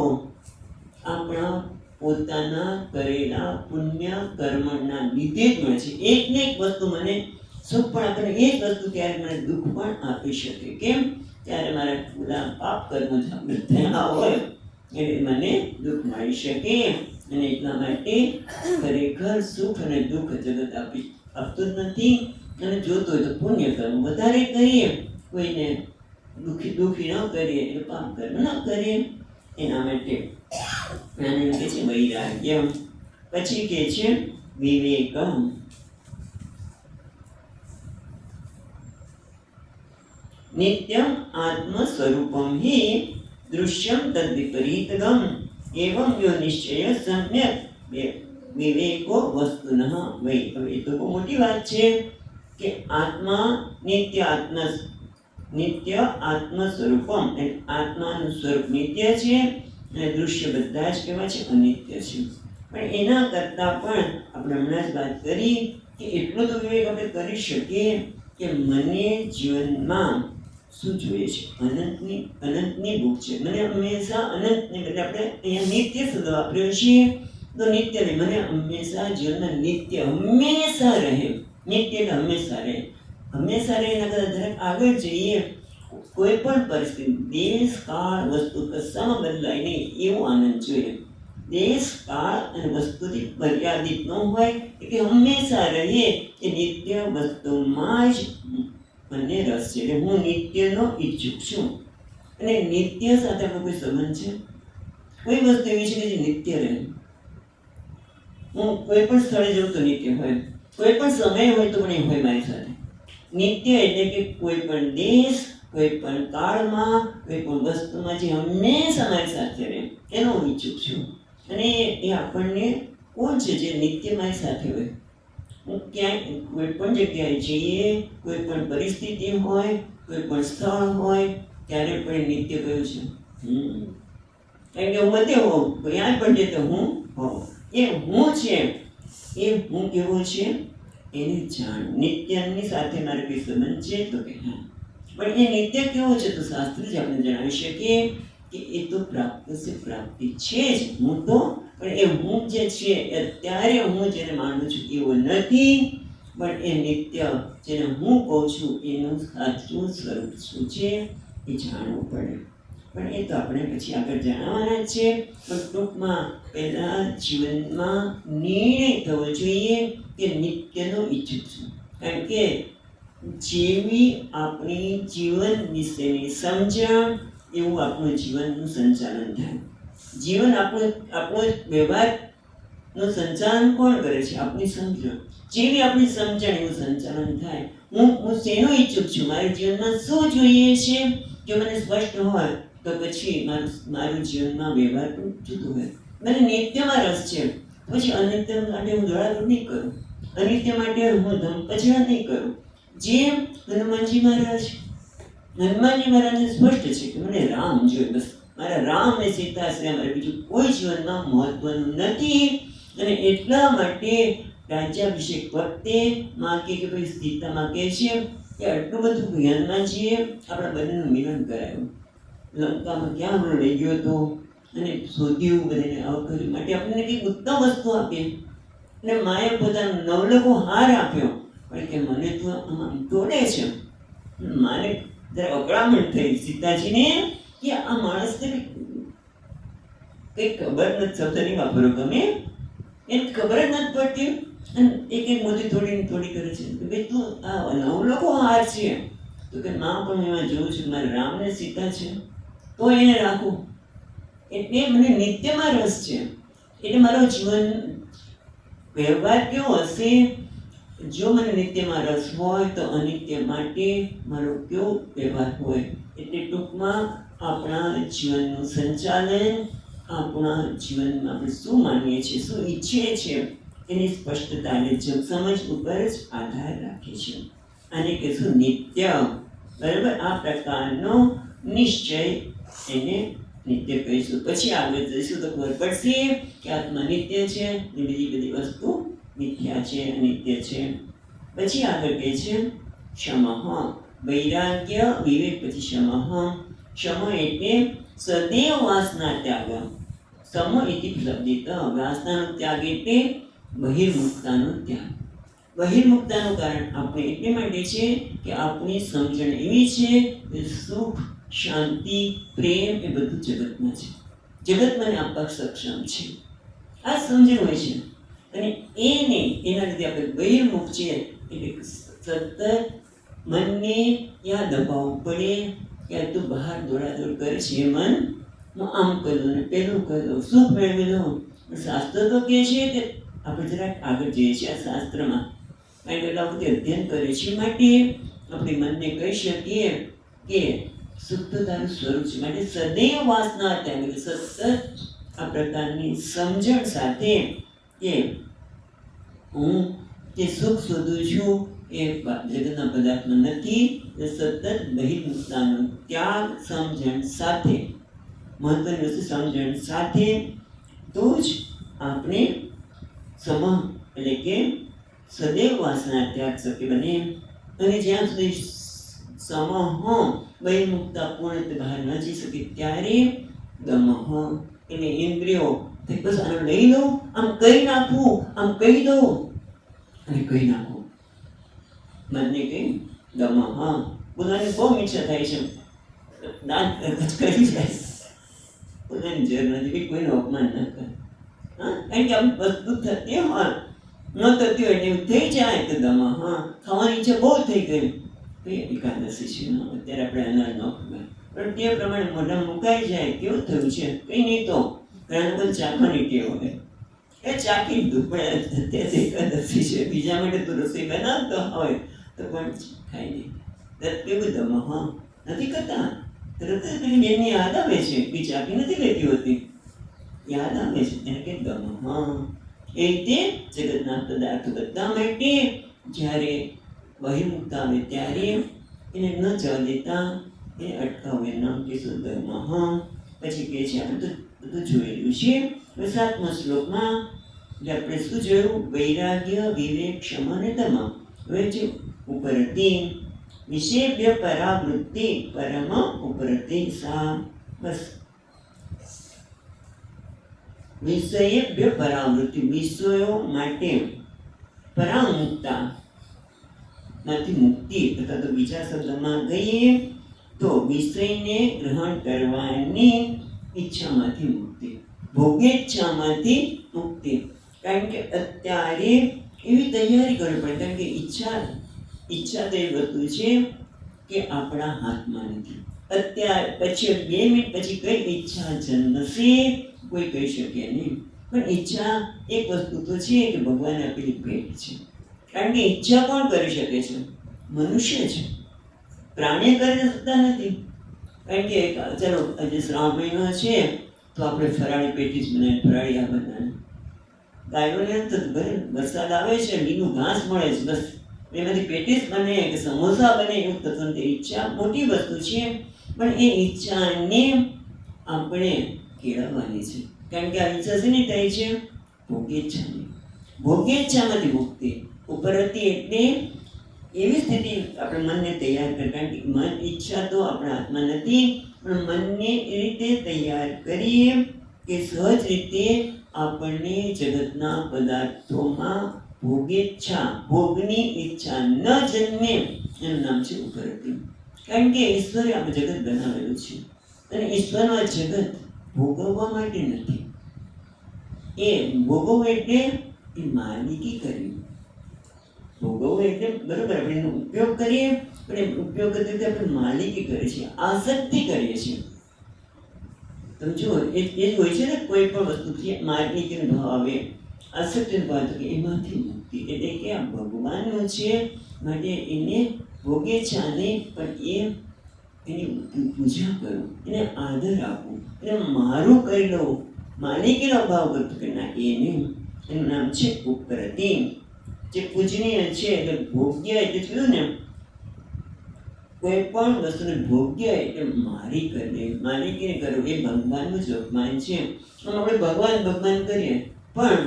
આપણા પોતાના કરેલા પુણ્ય કર્મના લીધે જ મળે છે. એક ને એક વસ્તુ મને સુખ પણ આપે, એ જ વસ્તુ ત્યારે મને દુઃખ પણ આપી શકે. કેમ? ત્યારે મારા પૂરા પાપ કર્મો જાગૃત થયા હોય એટલે મને દુઃખ મળી શકે. અને એટલા માટે ખરેખર સુખ અને દુઃખ જગત આપતું જ નથી. અને જોતો હોય તો પુણ્ય કર્મ વધારે કરીએ, કોઈને દુઃખી ન કરીએ એટલે પાપ કર્મ ન કરીએ. એના માટે આને કહે છે વૈરાગ્ય. પછી કહે છે વિવેકમ. નિત્યમ આત્મ સ્વરૂપમ હિ દૃશ્યમ તદ વિપરીતગમ એવં યો નિશ્ચય સમ્યક વિવેકો વસ્તુનઃ વૈ. હવે એ તો બહુ મોટી વાત છે કે આત્મા નિત્ય આત્મ સ્વરૂપમ, આત્માનું સ્વરૂપ નિત્ય છે અને દૃશ્ય બધા જ કહેવાય છે અનિત્ય છે. પણ એના કરતાં પણ આપણે હમણાં જ વાત કરી કે એટલો તો વિવેક આપણે કરી શકીએ કે મને જીવનમાં શું જોઈએ છે? અનંતની ભૂખ છે. મને હંમેશા અનંતને બદલે આપણે અહીંયા નિત્ય શબ્દ વાપર્યો છે તો નિત્ય નહીં, મને હંમેશા જીવનમાં નિત્ય હંમેશા રહે. નિત્ય એટલે હંમેશા રહે. હંમેશા રહે એના કરતાં જરાક આગળ જઈએ. કોઈ પણ પરિસ્થિતિ, દેશ કાળ વસ્તુ કશામાં બદલાય નહીં એવો આનંદ જોઈએ. દેશ કાળ અને વસ્તુથી મર્યાદિત ન હોય એટલે હંમેશા રહે એ નિત્ય વસ્તુમાં જ મને રસ છે. એટલે હું નિત્યનો ઈચ્છુક છું. અને નિત્ય સાથે આપણો કોઈ સંબંધ છે? કોઈ વસ્તુ એવી છે કે જે નિત્ય રહે. હું કોઈ પણ સ્થળે જઉં તો નિત્ય હોય, કોઈ પણ સમય હોય તો પણ એ હોય મારી સાથે. નિત્ય એટલે કે કોઈ પણ દેશ, કોઈ પણ કાળમાં, કોઈ પણ વસ્તુમાં જે હંમેશા મારી સાથે રહે એનો હું ઈચ્છુક છું. અને એ આપણને કોણ છે જે નિત્ય મારી સાથે હોય? હું ક્યાંય કોઈ પણ જગ્યાએ જઈએ, કોઈ પણ પરિસ્થિતિ હોય, કોઈ પણ સ્થળ હોય, ત્યારે પણ નિત્ય કયું છે? કારણ કે હું બધે હોઉં, ક્યાંય પણ જતો હું હોઉં. એ હું છે એ હું કેવો છે એને જાણ. નિત્યની સાથે મારે કઈ સંબંધ છે તો કે હા. પણ એ નિત્ય કેવો છે તો શાસ્ત્ર જ આપણે જણાવી શકીએ કે એ તો પ્રાપ્તિ છે જ. હું તો પણ એ હું જે છે અત્યારે હું જેને માનું છું એવો નથી, પણ એ નિત્ય જેને હું કહું છું એનું સાચું સ્વરૂપ શું છે એ જાણવું પડે. પણ એ તો આપણે પછી આગળ જણાવવાના છે. પણ ટૂંકમાં પહેલાં જીવનમાં નિર્ણય થવો જોઈએ કે નિત્યનો ઈચ્છુક છું. કારણ કે જેવી આપણી જીવન વિશેની સમજણ એવું આપણું જીવનનું સંચાલન થાય. જીવન આપણો વ્યવહારનું સંચાલન કોણ કરે છે? આપણી સમજણ. જેવી આપણી સમજણ એવું સંચાલન થાય. હું શેનું ઈચ્છુક છું? મારા જીવનમાં શું જોઈએ છે? જો મને સ્પષ્ટ હોય તો પછી મારું જીવનમાં વ્યવહાર પણ જુદું હોય. મને નિત્યમાં રસ છે, પછી અનિત્ય માટે હું દોડાદોડ નહીં કરું, અનિત્ય માટે હું ધમપછડા નહીં કરું. જેમ હનુમાનજી મહારાજને સ્પષ્ટ છે કે મને રામ જોઈએ, બસ મારા રામ અને સીતા સિવાય મારે બીજું કોઈ જીવનમાં મહત્વનું નથી. અને એટલા માટે રાજ્યાભિષેક વખતે માં કે ભાઈ સીતામાં કહે છે કે આટલું બધું હનુમાનજીએ આપણા બંનેનું મિલન કરાયું. લંકામાં ક્યાં લઈ ગયો હતો અને શોધ્યું, બધાને અવકર્યું માટે આપણને કંઈક ઉત્તમ વસ્તુ આપી. અને માએ પોતાનો નવલખો હાર આપ્યો, પણ કે મને તો આમાં તોડે છે. માને જરા અકળામણ થઈ સીતાજીને કે આ માણસને કંઈક ખબર નથી, શબ્દ નહીં વાપરો ગમે, એને ખબર જ નથી પડતી. અને એક મોટી થોડી કરે છે કે ભાઈ તું આ નવલખો હાર છે તો કે માં પણ એમાં જોઉં છું મારા રામ ને સીતા છે તો એને રાખું. એટલે મને નિત્યમાં રસ છે. એટલે મારો જીવન વ્યવહાર કેવો હશે? જો મને નિત્યમાં રસ હોય તો અનિત્ય માટે મારો કેવો વ્યવહાર હોય? એટલે ટૂંકમાં આપણા જીવનનું સંચાલન આપણા જીવનમાં આપણે શું માનીએ છીએ, શું ઈચ્છીએ છીએ, એની સ્પષ્ટતા અને સમજ ઉપર જ આધાર રાખે છે. આને કહેશું નિત્ય. બરાબર, આ પ્રકારનો નિશ્ચય એને નિત્ય કહીશું. પછી આગળ જઈશું તો ખબર પડશે કે આત્મા નિત્ય છે ને બીજી બધી વસ્તુ મિથ્યા છે, અનિત્ય છે. પછી આગળ કહે છે ક્ષમઃ, વૈરાગ્ય વિવેક પછી ક્ષમઃ. ક્ષમ એટલે સદૈવ વાસના ત્યાગ. સમ ઇતિ શબ્દિત, વાસનાનો ત્યાગ એટલે બહિર્મુખતાનો ત્યાગ. બહિર્મુખતાનું કારણ આપણે એટલે માટે છે કે આપણી સમજણ એવી છે કે સુખ, શાંતિ, પ્રેમ એ બધું જગતમાં છે, જગત મને આપવા સક્ષમ છે, આ સમજણ હોય છે. અને એના લીધે આપણે બહિર્મુખ છીએ. એટલે સતત મનને યાદ અપાવવું પડે કે તું બહાર દોડાદોડ કરે છે, મન હું આમ કરું ને પેલું કરું, સુખ મેળવી લઉં. શાસ્ત્ર તો કહે છે કે આપણે જરાક આગળ જઈએ છીએ આ શાસ્ત્રમાં, કારણ કે એટલા બધું અધ્યયન કરે છે, માટે આપણે મનને કહી શકીએ કે સુખ તો તારું સ્વરૂપ છે. માટે સદૈવ વાસના ત્યાગ, સતત આ પ્રકારની સમજણ સાથે કે હું જે સુખ શોધું છું એ જગતના પદાર્થમાં નથી, એ સતત બહિર્મુખતાનો ત્યાગ સમજણ સાથે, મહત્વની વસ્તુ સમજણ સાથે, તો જ આપણે સમ એટલે કે સદૈવ વાસના ત્યાગ શક્ય બને. અને જ્યાં સુધી સમહ બહિર્મુખતા પૂર્ણ બહાર ન જઈ શકે ત્યારે દમઃ એટલે ઇન્દ્રિયો બસ આને લઈ લો, આમ કહી નાખવું, આમ કહી દો અને કહી નાખવું. મનને કહી દમઃ, પોતાની બહુ ઈચ્છા થાય છે, દાંત કરી જાય, પોતાની જરૂર નથી, કોઈનું અપમાન ન કરે. હા, કારણ કે આમ વસ્તુ થતી હોય ન થતી હોય એવું થઈ જાય તો દમઃ. ખાવાની ઈચ્છા બહુ થઈ ગઈ, એકાદશી છે, અત્યારે આપણે અનાજ ન ખવાય, પણ તે પ્રમાણે મોઢા મુકાઈ જાય, કેવું થયું છે કંઈ નહીં. તો ઘણા લોકો ચાખવાની ટેવ હોય, એ ચાખી લીધું, પણ અત્યારે એકાદશી છે, બીજા માટે તો રસોઈ બનાવતો હોય તો પણ ખાઈ નહીં. કેવું દમઃ નથી કરતા, તરત જ પેલી બેનની યાદ આવે છે, એ ચાખી નથી લેતી હોતી, યાદ આવે છે, એને કે દમઃ. એ રીતે જગતના પદાર્થો બધા માટે જ્યારે બહિર્મુખતા આવે ત્યારે એને ન જવા દેતા, એને અટકાવે નામ કે સુધર્મઃ. પછી કહે છે, આપણે તો બધું જોયેલું છે. હવે 7મા શ્લોકમાં આપણે શું જોયું? વૈરાગ્ય, વિવેક, ક્ષમ અને દમ. હવે છે ઉપરતી વિષેભ્ય પરાવૃત્તિ, પરમ ઉપરતિ સા. બસ વિષયેભ્ય પરાવૃત્તિ, વિષયો માટે પરામુક્તા માંથી મુક્તિ, અથવા તો બીજા શબ્દમાં કહીએ તો વિષયને ગ્રહણ કરવાની ઈચ્છામાંથી મુક્તિ, ભોગેચ્છામાંથી મુક્તિ. કારણ કે અત્યારે એવી તૈયારી કરવી પડે, કારણ કે ઈચ્છા તો એવી વસ્તુ છે કે આપણા હાથમાં નથી. અત્યારે પછી 2 મિનિટ પછી કઈ ઈચ્છા જન્મશે કોઈ કહી શકે નહીં. પણ ઈચ્છા એક વસ્તુ તો છે કે ભગવાને આપેલી ભેટ છે. કારણ કે ઈચ્છા કોણ કરી શકે છે? મનુષ્ય છે, પ્રાણીઓ કરી શકતા નથી. કારણ કે ચાલો આજે શ્રાવણ મહિનો છે તો આપણે ફરાળી પેટીસ બનાવીએ, ફરાળી આ બનાવીએ. ગાયોને તો ભલે વરસાદ આવે છે, લીલું ઘાસ મળે છે, બસ એમાંથી પેટીસ બને કે સમોસા બને એવું થતું નથી. ઈચ્છા મોટી વસ્તુ છે, પણ એ ઈચ્છાને આપણે કેળવવાની છે. કારણ કે આ ઈચ્છા શેની થાય છે? ભોગેચ્છાની. ભોગેચ્છામાંથી મુક્તિ. ઉપરથી એટલે એવી સ્થિતિ આપણે મનને તૈયાર કરે. કારણ કે મન ઈચ્છા તો આપણા હાથમાં નથી, પણ મનને એ રીતે તૈયાર કરીએ કે સહજ રીતે આપણને જગતના પદાર્થોમાં ભોગેચ્છા, ભોગની ઈચ્છા ન જન્મે. એનું નામ છે ઉપરતી. કારણ કે ઈશ્વરે આપણે જગત બનાવેલું છે, અને ઈશ્વરનો જગત ભોગવવા માટે નથી. એ ભોગવવું એટલે એ માલિકી કરવી. ભોગવવું એટલે બરોબર આપણે એનો ઉપયોગ કરીએ, પણ એ ઉપયોગ કરતી વખતે આપણે માલિકી કરીએ છીએ, આસક્તિ કરીએ છીએ. તમે જુઓ એ જ હોય છે ને, કોઈ પણ વસ્તુ માલિકીનો ભાવ આવે, આસક્તિનો ભાવ, તો કે એમાંથી મુક્તિ. એટલે કે આ ભગવાનનું છે, માટે એને ભોગે છે નહીં, પણ એની પૂજા કરું, એને આદર આપું, એને મારું કરી લઉં, માલિકીનો ભાવ કરતો કે ના એ નહીં. એનું નામ છે ઉપરતી, જે પૂજનીય છે. એટલે ભોગ્ય એટલે કીધું ને, કોઈ પણ વસ્તુને ભોગ્ય એટલે મારી કરવી, માલિકીને કરવું એ ભગવાનનું જ અપમાન છે. આમ આપણે ભગવાન ભગવાન કરીએ, પણ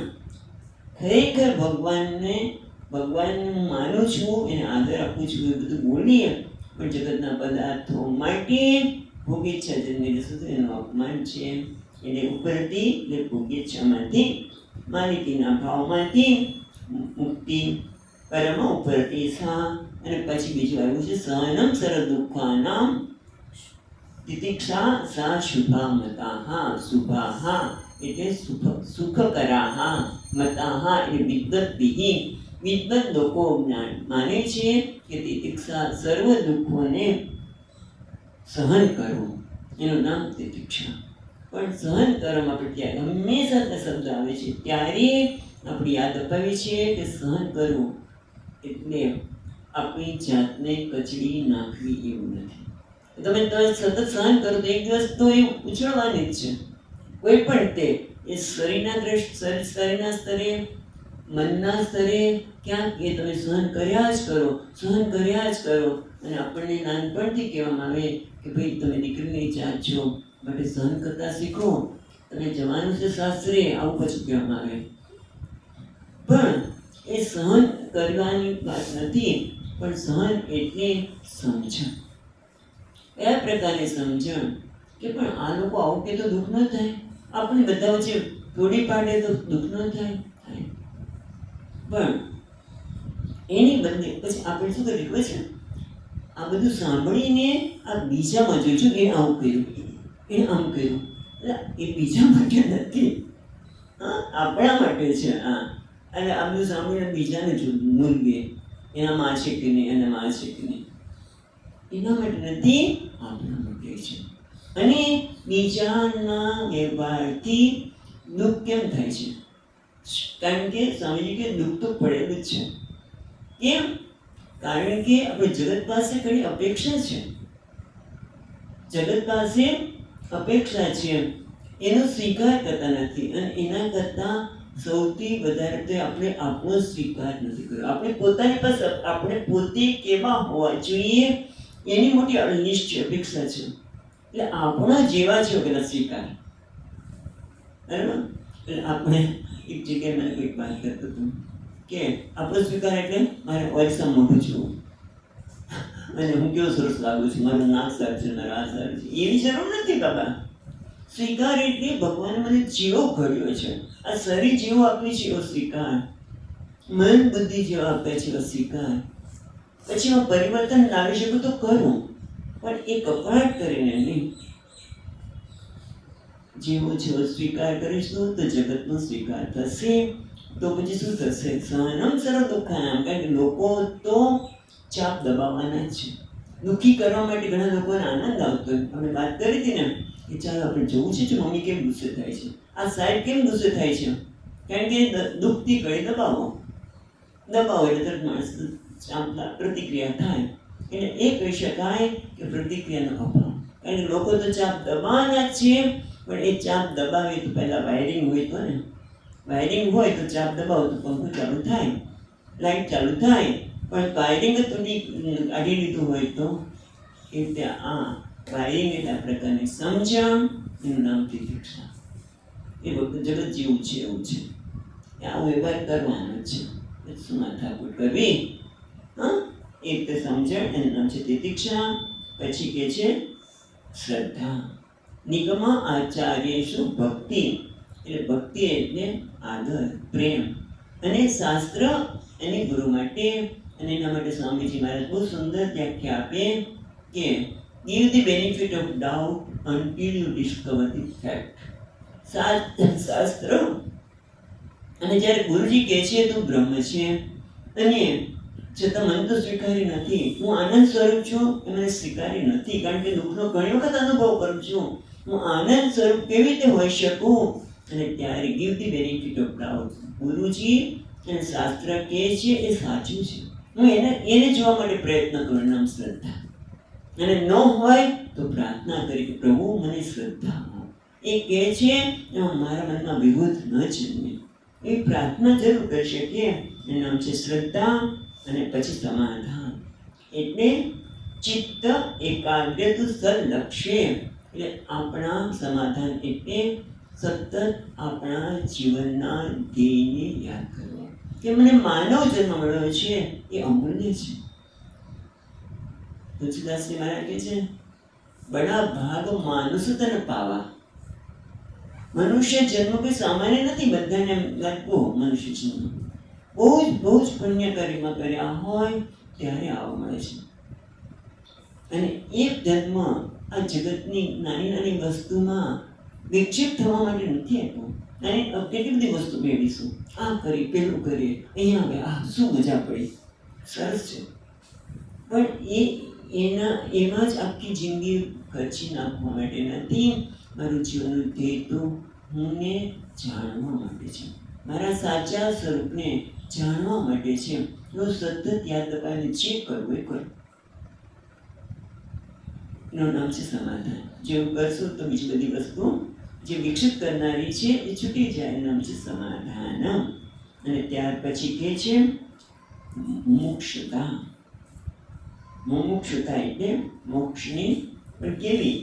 ખરેખર ભગવાન માનું છું, એને આદર આપું છું, એ બધું બોલીએ, પણ જગતના પદાર્થો માટે ભોગેચ્છા જન્મેલી સુધી એનું અપમાન છે. એટલે ઉપરથી એટલે ભોગેચ્છામાંથી, માલિકીના ભાવમાંથી મુક્તિ. પરમ ઉપરથી સા. અને પછી બીજું આવ્યું છે સહનમ સર્વ દુઃખાનામ તિતિક્ષા સા શુભા મતાહા. શુભાહા એટલે સુખકરાહા, મતાહા એટલે વિદ્વદ્ભિઃ, વિદ્વત લોકો જ્ઞાન માને છે કે તિતિક્ષા સર્વ દુઃખોને સહન કરવું, એનું નામ તિતિક્ષા. પણ સહન કરવામાં આપણે ત્યારે હંમેશા તે શબ્દ આવે છે ત્યારે આપણી યાદ અપાવી છે કે સહન કરવું એટલે આપણી જાતને કચડી નાખવી એવું નથી. તમે સતત સહન કરો તો એક દિવસ તો એ ઉછળવાની જ છે. કોઈ પણ તે એ શરીરના સ્તરે, મનના સ્તરે ક્યાંક એ તમે સહન કર્યા જ કરો, સહન કર્યા જ કરો. અને આપણને નાનપણથી કહેવામાં આવે કે ભાઈ તમે દીકરીની જાત છો, માટે સહન કરતા શીખો, તમે જવાનું છે સાસરે, આવું પછી કહેવામાં આવે. પણ એ સહન કરવાની વાત નથી, પણ સહન એટલે સમજણ. કયા પ્રકારની સમજણ કે પણ આ લોકો આવું કે તો દુઃખ ન થાય, આપણે બધા વચ્ચે તોડી પાડે તો દુઃખ ન થાય. પણ એની બદલે પછી આપણે શું કરીએ ખબર છે, આ બધું સાંભળીને આ બીજામાં જોઈશું, એને આવું કર્યું, એને આમ કર્યું. એટલે એ બીજા માટે નથી, આપણા માટે છે. અને આ બધું સાંભળીને બીજાને મૂલવીએ, એનામાં છે કે નહીં, એનામાં છે કે નહીં, એના માટે નથી, આપણા માટે છે. અને બીજાના વ્યવહારથી દુઃખ કેમ થાય છે? કારણ કે સ્વામીજી કે દુઃખ તો પડેલું જ છે. કેમ? કારણ કે આપણે જગત પાસે ઘણી અપેક્ષા છે, જગત પાસે અપેક્ષા છે, એનો સ્વીકાર કરતા નથી. અને એના કરતાં સૌથી વધારે તો આપણે આપણો સ્વીકાર નથી કર્યો. આપણે પોતાની પાસે આપણે પોતે કેવા હોવા જોઈએ એની મોટી અનિશ્ચિત અપેક્ષા છે. એટલે આપણા જેવા છે પેલા સ્વીકાર. બરાબર? એટલે આપણે એક જગ્યાએ મને કોઈક વાત કરતું હતું કે આપણો સ્વીકાર એટલે મારે ઓરિસા મોઢું છું, અને હું કેવો સરસ લાગુ છું, મારું નાક સારું છે, મારા આ સારું છે, એવી જરૂર નથી બાબા. સ્વીકાર એટલે ભગવાને મને જેવો ઘડ્યો છે, આ શરીર જેવો આપ્યું છે એવો સ્વીકાર, મન બુદ્ધિ જેવો આપે છે એવો સ્વીકાર. પછી એમાં પરિવર્તન લાવી શકું તો કરું, પણ એ કપડાટ કરીને નહીં. જેવો જેવો સ્વીકાર કરીશું તો જગતનો સ્વીકાર થશે. તો પછી શું થશે? સહનમ સર્વ દુઃખાનામ. કારણ કે લોકો તો ચાપ દબાવવાના જ છે. દુઃખી કરવા માટે ઘણા લોકોને આનંદ આવતો હોય. આપણે વાત કરી હતી ને કે ચાલો આપણે જોવું છે કે મમ્મી કેમ ગુસ્સે થાય છે, આ સાહેબ કેમ ગુસ્સે થાય છે. કારણ કે દુઃખથી કઈ દબાવો એટલે તરત માણસ પ્રતિક્રિયા થાય. એટલે એ કહી શકાય કે પ્રતિક્રિયાનો અભાવ. કારણ કે લોકો તો ચાપ દબાવવાના જ છે, પણ એ ચાપ દબાવે તો પહેલાં વાયરિંગ હોય તો ને, વાયરિંગ હોય તો ચાપ દબાવો તો પંખો ચાલુ થાય, લાઈટ ચાલુ થાય. પણ વાયરિંગ તો કાઢી લીધું હોય તો એ રીતે આ વાયરિંગ એટલે આ પ્રકારની સમજણ, એનું નામ તિતિક્ષા. એ વખતે જગત જેવું છે એવું છે, આવો વ્યવહાર કરવાનો છે, શું માથાકૂટ કરવી. એ રીતે સમજણ, એનું નામ છે તિતિક્ષા. પછી કે છે શ્રદ્ધા. નિગમ આચાર્યેષુ ભક્તિ. એટલે ભક્તિ એટલે આદર, પ્રેમ. અને શાસ્ત્ર અને ગુરુ માટે. અને એના માટે સ્વામીજી મહારાજ બહુ સુંદર વ્યાખ્યા આપે કે give the benefit of doubt until you discover the fact. શાસ્ત્ર અને જ્યારે ગુરુજી કહે છે તો બ્રહ્મ છે, અને છતાં મને તો સ્વીકારી નથી. હું આનંદ સ્વરૂપ છું એ મને સ્વીકારી નથી, કારણ કે દુઃખનો ઘણી વખત અનુભવ કરું છું. હું આનંદ સ્વરૂપ કેવી રીતે હોઈ શકું? અને ત્યારે give the benefit of doubt. ગુરુજી અને શાસ્ત્ર કહે છે એ સાચું છે, હું એને જોવા માટે પ્રયત્ન કરું, નામ શ્રદ્ધા. અને ન હોય તો પ્રાર્થના કરી કે પ્રભુ મને શ્રદ્ધા આપો. એ કહે છે એમાં મારા મનમાં વિરોધ ન જન્મે. એ પ્રાર્થના જરૂર કરી શકીએ. એનું નામ છે શ્રદ્ધા અને પછી સમાધાન. એટલે ચિત્ત એકાગ્રતું સલક્ષ્ય, એટલે આપણા સમાધાન એટલે સતત આપણા જીવનના ધ્યેયને યાદ કરવા કે મને માનવ જન્મ મળ્યો છે એ અમૂલ્ય છે. તુલસીદાસજી મહારાજ કહે છે બડા ભાગ માનુષ તન પાવા. મનુષ્ય જન્મ કોઈ સામાન્ય નથી, બધાને એમ લાગતો મનુષ્ય જન્મ બહુ જ પુણ્ય કર્યા હોય ત્યારે આવવા મળે છે. અને એક જન્મ આ જગતની નાની નાની વસ્તુમાં વિક્ષેપ થવા માટે નથી આપ્યો. અને કેટલી બધી વસ્તુ મેળવીશું, આ કરી પેલું કરીએ, અહીંયા ગયા, આ શું મજા પડી, સરસ છે. પણ એમાં જ આખી જિંદગી ખર્ચી નાખવા માટે નથી. મારું જીવનનું ધ્યેય તો હુંને જાણવા માટે છે, મારા સાચા સ્વરૂપને જાણવા માટે છે. હું સતત યાદ અપાવીને જે કરવું એ કરું. એનું નામ છે સમાધાન. જેવું કરશો તો બીજી બધી વસ્તુ જે વિકસિત કરનારી છે એ છૂટી જાય. એનું નામ છે સમાધાન. અને ત્યાર પછી કહે છે મુક્ષતા. મુમુક્ષુતા એટલે મોક્ષની પણ કેવી?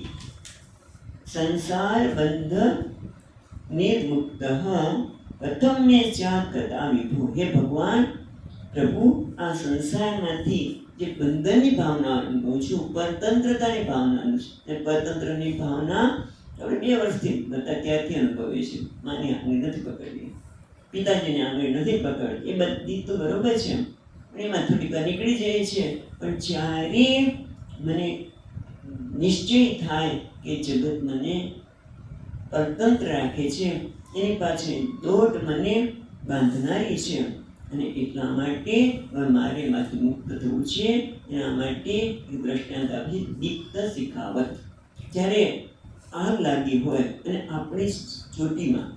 સંસાર બંધ નિર્મુક્ત પ્રથમ મેં ચાર કદા વિભુ. હે ભગવાન, પ્રભુ, આ સંસારમાંથી જે બંધનની ભાવના અનુભવું છું, પરતંત્રતાની ભાવના છે. પરતંત્રની ભાવના આપણે 2 વર્ષથી બધા ત્યારથી અનુભવીએ છીએ. માની આંગળી નથી પકડવી, પિતાજીની આંગળી નથી પકડવી, એ બધી તો બરોબર છે, પણ એમાં થોડીક નીકળી જાય છે. પણ જ્યારે મને નિશ્ચય થાય કે જગત મને પરતંત્ર રાખે છે, એની પાછળ દોટ મને બાંધનારી છે, અને એટલા માટે મારે એમાંથી મુક્ત થવું છે. એના માટે દ્રષ્ટાંત આપી દીપ્ત શિખાવત. જ્યારે આગ લાગી હોય અને આપણી ચોટીમાં,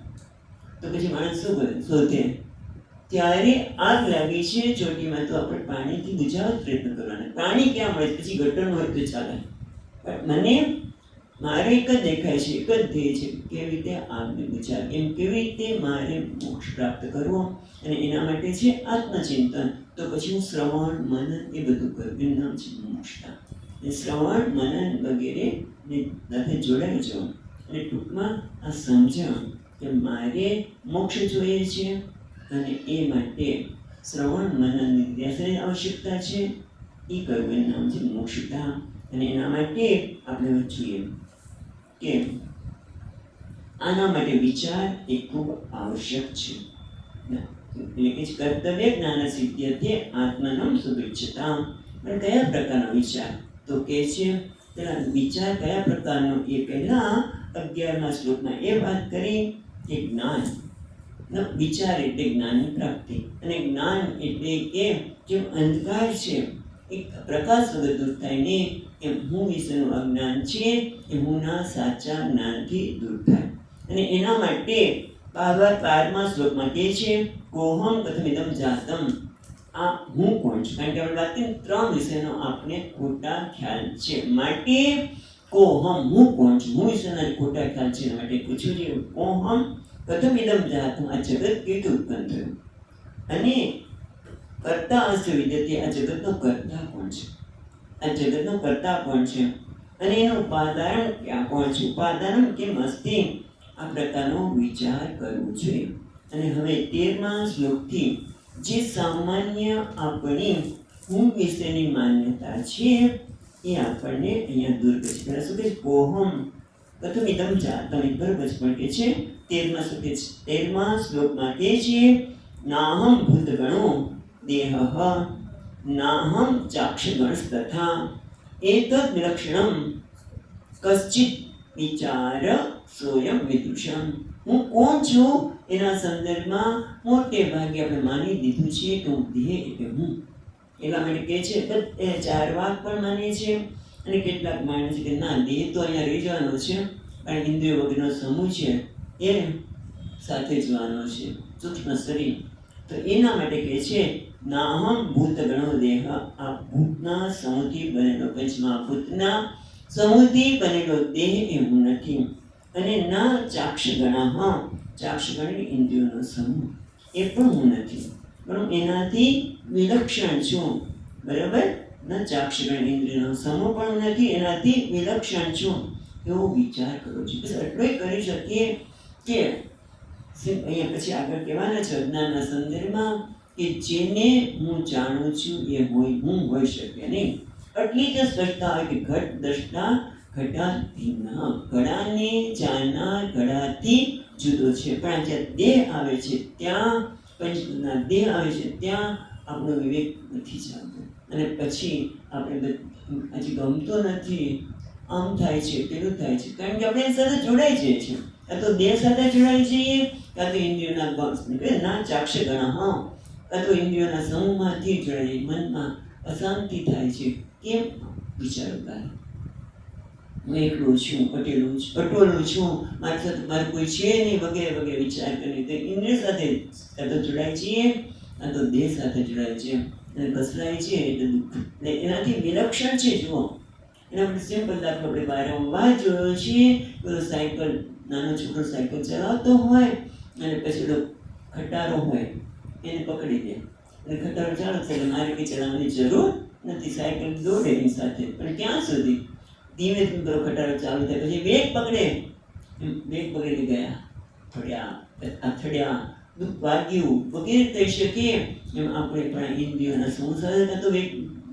તો પછી માણસ શું કરે? શોધે. ત્યારે આગ લાગી છે ચોટીમાં, તો આપણે પાણીથી બુઝાવવા પ્રયત્ન કરવાનો. પાણી ક્યાં મળે? પછી ગટરનું હોય તો ચાલે. પણ મારે એક જ દેખાય છે, એક જ ધ્યેય છે, કેવી રીતે આગને બુઝાવી, એમ કેવી રીતે મારે મોક્ષ પ્રાપ્ત કરવો. અને એના માટે છે આત્મચિંતન. તો પછી હું શ્રવણ મનન એ બધું કરું. એનું નામ છે મોક્ષતા. શ્રવણ મનન વગેરે સાથે જોડાઈ જાઉં. અને ટૂંકમાં આ સમજણ કે મારે મોક્ષ જોઈએ છે, અને એ માટે શ્રવણ મનનની નિર્યાસની આવશ્યકતા છે. એ કરવું એનું નામ છે મોક્ષતા. અને એના માટે આપણે જોઈએ કે આના માટે વિચાર એ ખૂબ આવશ્યક છે. એટલે કે કર્તવ્ય જ્ઞાન સિદ્ધ્યતે આત્મનમ શુભેચ્છતા. પણ કયા પ્રકારનો વિચાર? તો કે છે પેલા વિચાર કયા પ્રકારનો? એ પહેલા 11મા શ્લોકમાં એ વાત કરી કે જ્ઞાન. વિચાર એટલે જ્ઞાનની પ્રાપ્તિ, અને જ્ઞાન એટલે કે જે અંધકાર છે એ પ્રકાશ વગર દૂર થાય ને, એમ હું વિશેનું અજ્ઞાન છે એ હુંના સાચા જ્ઞાનથી દૂર થાય. અને એના માટે 12મા શ્લોકમાં કહે છે કોહમ કથમિદમ જાતમ. આ હું કોણ છું? કારણ કે આપણે વાત કરીએ 3 વિષયનો આપણે ખોટા ખ્યાલ છે. માટે કોહમ, હું કોણ છું, હું વિશેના ખોટા ખ્યાલ છે. એના માટે પૂછ્યું છે કોહમ કથમિદમ જાતમ. આ જગત કેવી ઉત્પન્ન થયું? અને કર્તા અસ્ય વિદ્યતે. આ જગતનો કર્તા કોણ છે? આ જગતનો કર્તા કોણ છે? અને એનું ઉપાદાન ક્યાં કોણ છે? ઉપાદાન કેમ અસ્તિ? આ પ્રકારનો વિચાર કરવો જોઈએ. અને હવે 13મા શ્લોકથી જે સામાન્ય આપણી હું વિશેની માન્યતા છે એ આપણને અહીંયા દૂર કરે છે. પહેલાં શું કહે છે? કોહમ કથમિદમ જાતમ. એ બરાબર જ પણ કે છે 13મા શ્લોકમાં કહે છે નાહમ ભૂતગણો દેહ નાહમ ચાક્ષગણસ્તથા એતદ વિલક્ષણમ કશ્ચિત વિચાર સોયમ વિદુષમ. હું કોણ છું એના સંદર્ભમાં મોટે ભાગે આપણે માની દીધું છે કે હું દેહ એટલે હું. એટલા માટે કહે છે એ 4 વાક પણ માને છે. અને કેટલાક માને છે કે ના, દેહ તો અહીંયા રહી જવાનો છે, પણ ઇન્દ્રિયો વગરનો સમૂહ છે એ સાથે જવાનો છે, સૂક્ષ્મ શરીર. તો એના માટે કહે છે નાહમ ભૂતગણો દેહ. આ ભૂતના સમૂહથી બનેલો, પંચમહાભૂતના સમૂહથી બનેલો દેહ એ હું નથી. અને ના ચાક્ષગણા, ચાક્ષગણ ઇન્દ્રિયોનો સમૂહ, એ પણ હું નથી, પણ એનાથી વિલક્ષણ છું. બરાબર? ના ચાક્ષગણ ઇન્દ્રિયનો સમૂહ પણ નથી, એનાથી વિલક્ષણ છું, એવો વિચાર કરો છો. બસ એટલું કરી શકીએ કે અહીંયા પછી આગળ કહેવાના છે અજ્ઞાનના સંદર્ભમાં કે જેને હું જાણું છું એ હોય હું હોઈ શકે નહીં. એટલી જ સ્પષ્ટતા હોય કે ઘટ દ્રષ્ટા ઘટાથી ઘડાને જાણનાર ઘડાથી જુદો છે. પણ જ્યાં દેહ આવે છે ત્યાં, પંચભૂતના દેહ આવે છે ત્યાં આપણો વિવેક નથી ચાલતો, અને પછી આપણે હજી ગમતો નથી, આમ થાય છે, પેલું થાય છે, કારણ કે આપણે એની સાથે જોડાઈ જઈએ છીએ. કાં તો દેહ સાથે જોડાઈ જઈએ, કાં તો ઇન્દ્રિયોના ના ચાક્ષગણા, કાં તો ઇન્દ્રિયોના સમૂહમાંથી જોડાઈ જઈએ. મનમાં અશાંતિ થાય છે. કેમ? વિચારો કરે હું એકલું છું, અટેલું છું, મારી સાથે મારું કોઈ છે નહીં, વગેરે વગેરે વિચાર કરીને તો ઇન્દ્રિય સાથે કાં તો જોડાય છીએ, કાં તો દેહ સાથે જોડાય છે, અને ઘસરાય છે એટલે દુઃખ. એટલે એનાથી વિલક્ષણ છે. જુઓ, એના માટે સિમ્પલ દાખલો આપણે વારંવાર જોયો છીએ. પેલો સાયકલ, નાનો છોકરો સાયકલ ચલાવતો હોય અને પછી પેલો ખટારો હોય એને પકડી દે, અને ખટારો ચાલુ થાય, મારે કંઈ ચલાવવાની જરૂર નથી, સાયકલ દોડે એની સાથે. પણ ક્યાં સુધી? ધીમે ધીમે પેલો ખટારો ચાલુ થાય, પછી બ્રેક પકડે, બ્રેક પકડી ગયા, થડ્યા, દુઃખ વાગ્યું, વગેરે કહી શકીએ. એમ આપણે પણ ઇન્દ્રિયોના સમૂહ સાથે કાં તો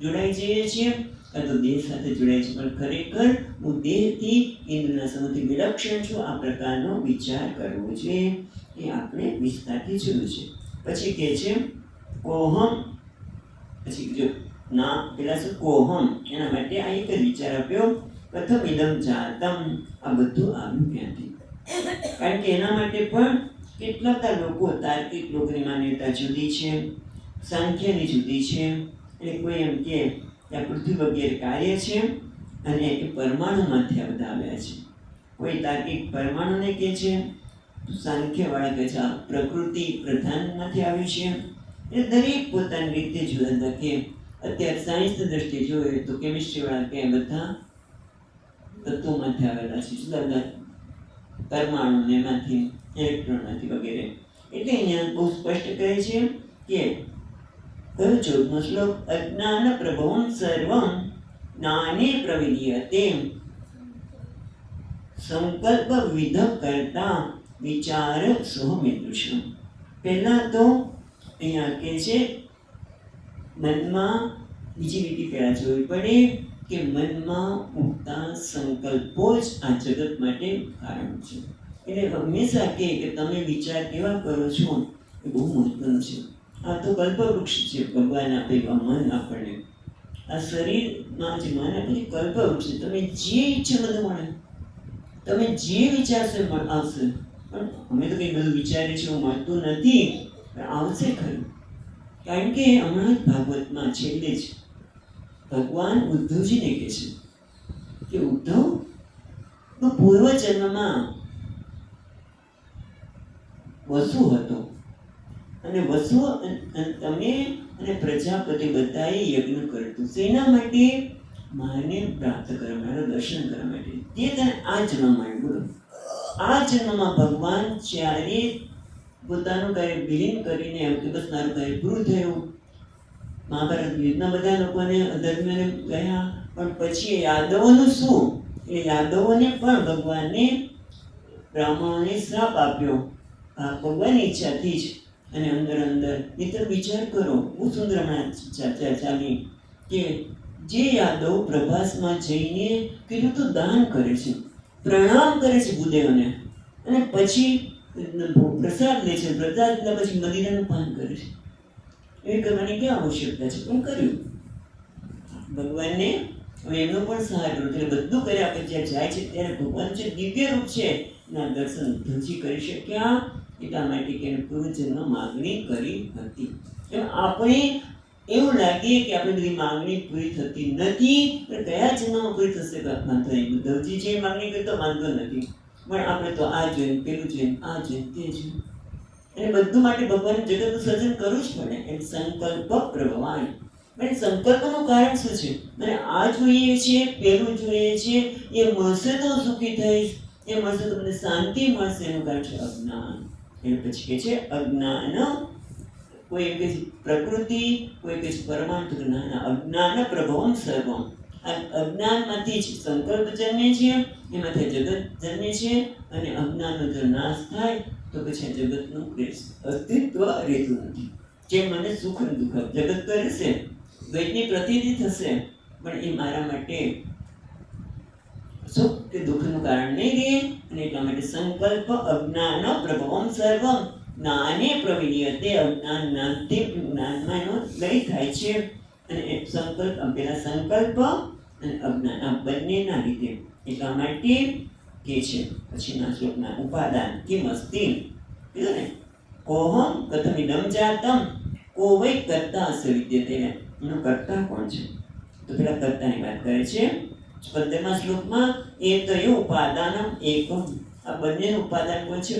જોડાઈ જઈએ છીએ, કાં તો દેહ સાથે જોડાય છે. પણ ખરેખર હું દેહથી, ઇન્દ્રિયના સમૂહથી વિલક્ષણ છું, આ પ્રકારનો વિચાર કરવો છે. એ આપણે વિસ્તારથી જોયું છે. પછી કહે છે કોહમ, પછી જો ના પેલા શું કોહમ, એના માટે આ એક જ વિચાર આપ્યો. પ્રથમ ઇદમ જાતમ, આ બધું આવ્યું ક્યાંથી? કારણ કે એના માટે પણ કેટલા બધા લોકો, તાર્કિક લોકોની માન્યતા જુદી છે, સાંખ્યની જુદી છે. એટલે કોઈ એમ કે આ પૃથ્વી વગેરે કાર્ય છે અને એ પરમાણુમાંથી આ બધા આવ્યા છે. કોઈ તાર્કિક પરમાણુને કહે છે, સાંખ્યવાળા કહે છે આ પ્રકૃતિ પ્રધાનમાંથી આવ્યું છે. એ દરેક પોતાની રીતે જુદા જુદા કે અત્યારે સાયન્સની દ્રષ્ટિએ જોઈએ તો કેમિસ્ટ્રીવાળા કે બધા તત્વોમાંથી આવેલા છે, જુદા જુદા પરમાણુ એમાંથી, ઇલેક્ટ્રોનમાંથી વગેરે. એટલે અહીંયા બહુ સ્પષ્ટ કહે છે કે કયો 14મો શ્લોક, અજ્ઞાન પ્રભવમ સર્વમ જ્ઞાને પ્રવિલીયતે સંકલ્પ વિધ કરતા વિચાર સોહમિદૃશમ. પહેલા તો અહીંયા કહે છે મનમાં, બીજી લીટી પહેલા જોવી પડે કે મનમાં ઉઠતા સંકલ્પો જ આ જગત માટે કારણ છે. એટલે હંમેશા કહે કે તમે વિચાર કેવા કરો છો એ બહુ મહત્વનું છે. આ તો કલ્પવૃક્ષ છે, ભગવાન આપેલું મન આપણને. આ શરીરમાં જે મન આપે છે કલ્પવૃક્ષ છે. તમે જે ઈચ્છો બધું મળે, તમે જે વિચારશો આવશે. પણ અમે તો કંઈ બધું વિચારીએ છીએ મળતું નથી, પણ આવશે ખરું. કારણ કે હમણાં જ ભાગવતમાં છેલ્લે જ ભગવાન ઉદ્ધવજીને કહે છે કે ઉદ્ધવ, તો પૂર્વજન્મમાં વસુ હતો, અને વસુ તમે અને પ્રજાપતિ બધાએ યજ્ઞ કરતું. શેના માટે? માને પ્રાપ્ત કરવા, મારા દર્શન કરવા માટે. તે તને આ જન્મમાં, બોલો, આ જન્મમાં ભગવાન જ્યારે પોતાનું કાર્ય વિલીન કરીને કે બસ મારું કાર્ય પૂરું થયું, મહાભારત યુદ્ધના બધા લોકોને અધર્મને ગયા, પણ પછી યાદવોનું શું? એટલે યાદવોને પણ ભગવાને, બ્રાહ્મણોને શ્રાપ આપ્યો ભગવાનની ઈચ્છાથી જ. અને અંદર અંદર મિત્ર વિચાર કરો, બહુ સુંદર હમણાં ચર્ચા ચાલી કે જે યાદવ પ્રભાસમાં જઈને કેટલું તો દાન કરે છે, પ્રણામ કરે છે ભૂદેવને, અને પછી પ્રસાદ લે છે, પ્રસાદ લીધા પછી મદિરાનું પાન કરે છે. એ કરવાની ક્યાં આવશ્યકતા છે? પણ કર્યું ભગવાનને. હવે એમનો પણ સહાય કર્યો, એટલે બધું કર્યા પછી જ્યાં જાય છે ત્યારે ભગવાન જે દિવ્ય રૂપ છે એના દર્શન ધનજી કરી શક્યા. એટલા માટે કે પૂર્વજન્મ માગણી કરી હતી. એમ આપણે એવું લાગે કે આપણી બધી માગણી પૂરી થતી નથી, પણ કયા જન્મમાં પૂરી થશે વાંધો નહીં. ઉદ્ધવજી જે માગણી કરી તો વાંધો નથી, પણ આપણે તો આ જોઈને, પેલું જોઈને, આ જોઈને, તે જોઈને, અને બધું માટે ભગવાન જગતનું સર્જન કરવું જ પડે. એમ સંકલ્પ પ્રભવાન. પણ સંકલ્પનું કારણ શું છે? મને આ જોઈએ છે, પેલું જોઈએ છે, એ મળશે તો સુખી થઈશ, એ મળશે તો તમને શાંતિ મળશે. એનું કારણ છે અજ્ઞાન. એટલે પછી કે છે અજ્ઞાન, કોઈ કે પ્રકૃતિ, કોઈ કે પરમાર્થ જ્ઞાન. અજ્ઞાન પ્રભવમ સર્વમ. આ અજ્ઞાનમાંથી જ સંકલ્પ જન્મે છે, એમાંથી જગત જન્મે છે, અને અજ્ઞાનનો જો નાશ થાય તો પછી આ જગતનું અસ્તિત્વ રહેતું નથી. જે મને સુખ અને દુઃખ, જગત તો રહેશે, દ્વૈતની પ્રતીતિ થશે, પણ એ મારા માટે સુખ કે દુઃખનું કારણ નહીં રહે. અને એટલા માટે સંકલ્પ અજ્ઞાન પ્રભવમ સર્વમ જ્ઞાને પ્રવિલીયતે. અજ્ઞાન જ્ઞાનથી જ્ઞાનમાં એનો લય થાય છે. અને એ સંકલ્પ, પેલા સંકલ્પ અને અજ્ઞાન આ બંનેના લીધે. એટલા માટે કે છે પછીના શ્લોકના ઉપાદાન કિમ અસ્તિ, કીધું ને કોહમ કથમ ઇદમ જાતમ કો વૈ કર્તા અસ્ય વિદ્યતે. એનો કર્તા કોણ છે? તો પેલા કર્તાની વાત કરે છે 15મા શ્લોકમાં. એ તયો ઉપાદાનમ એકમ. આ બંનેનું ઉપાદાન કોણ છે?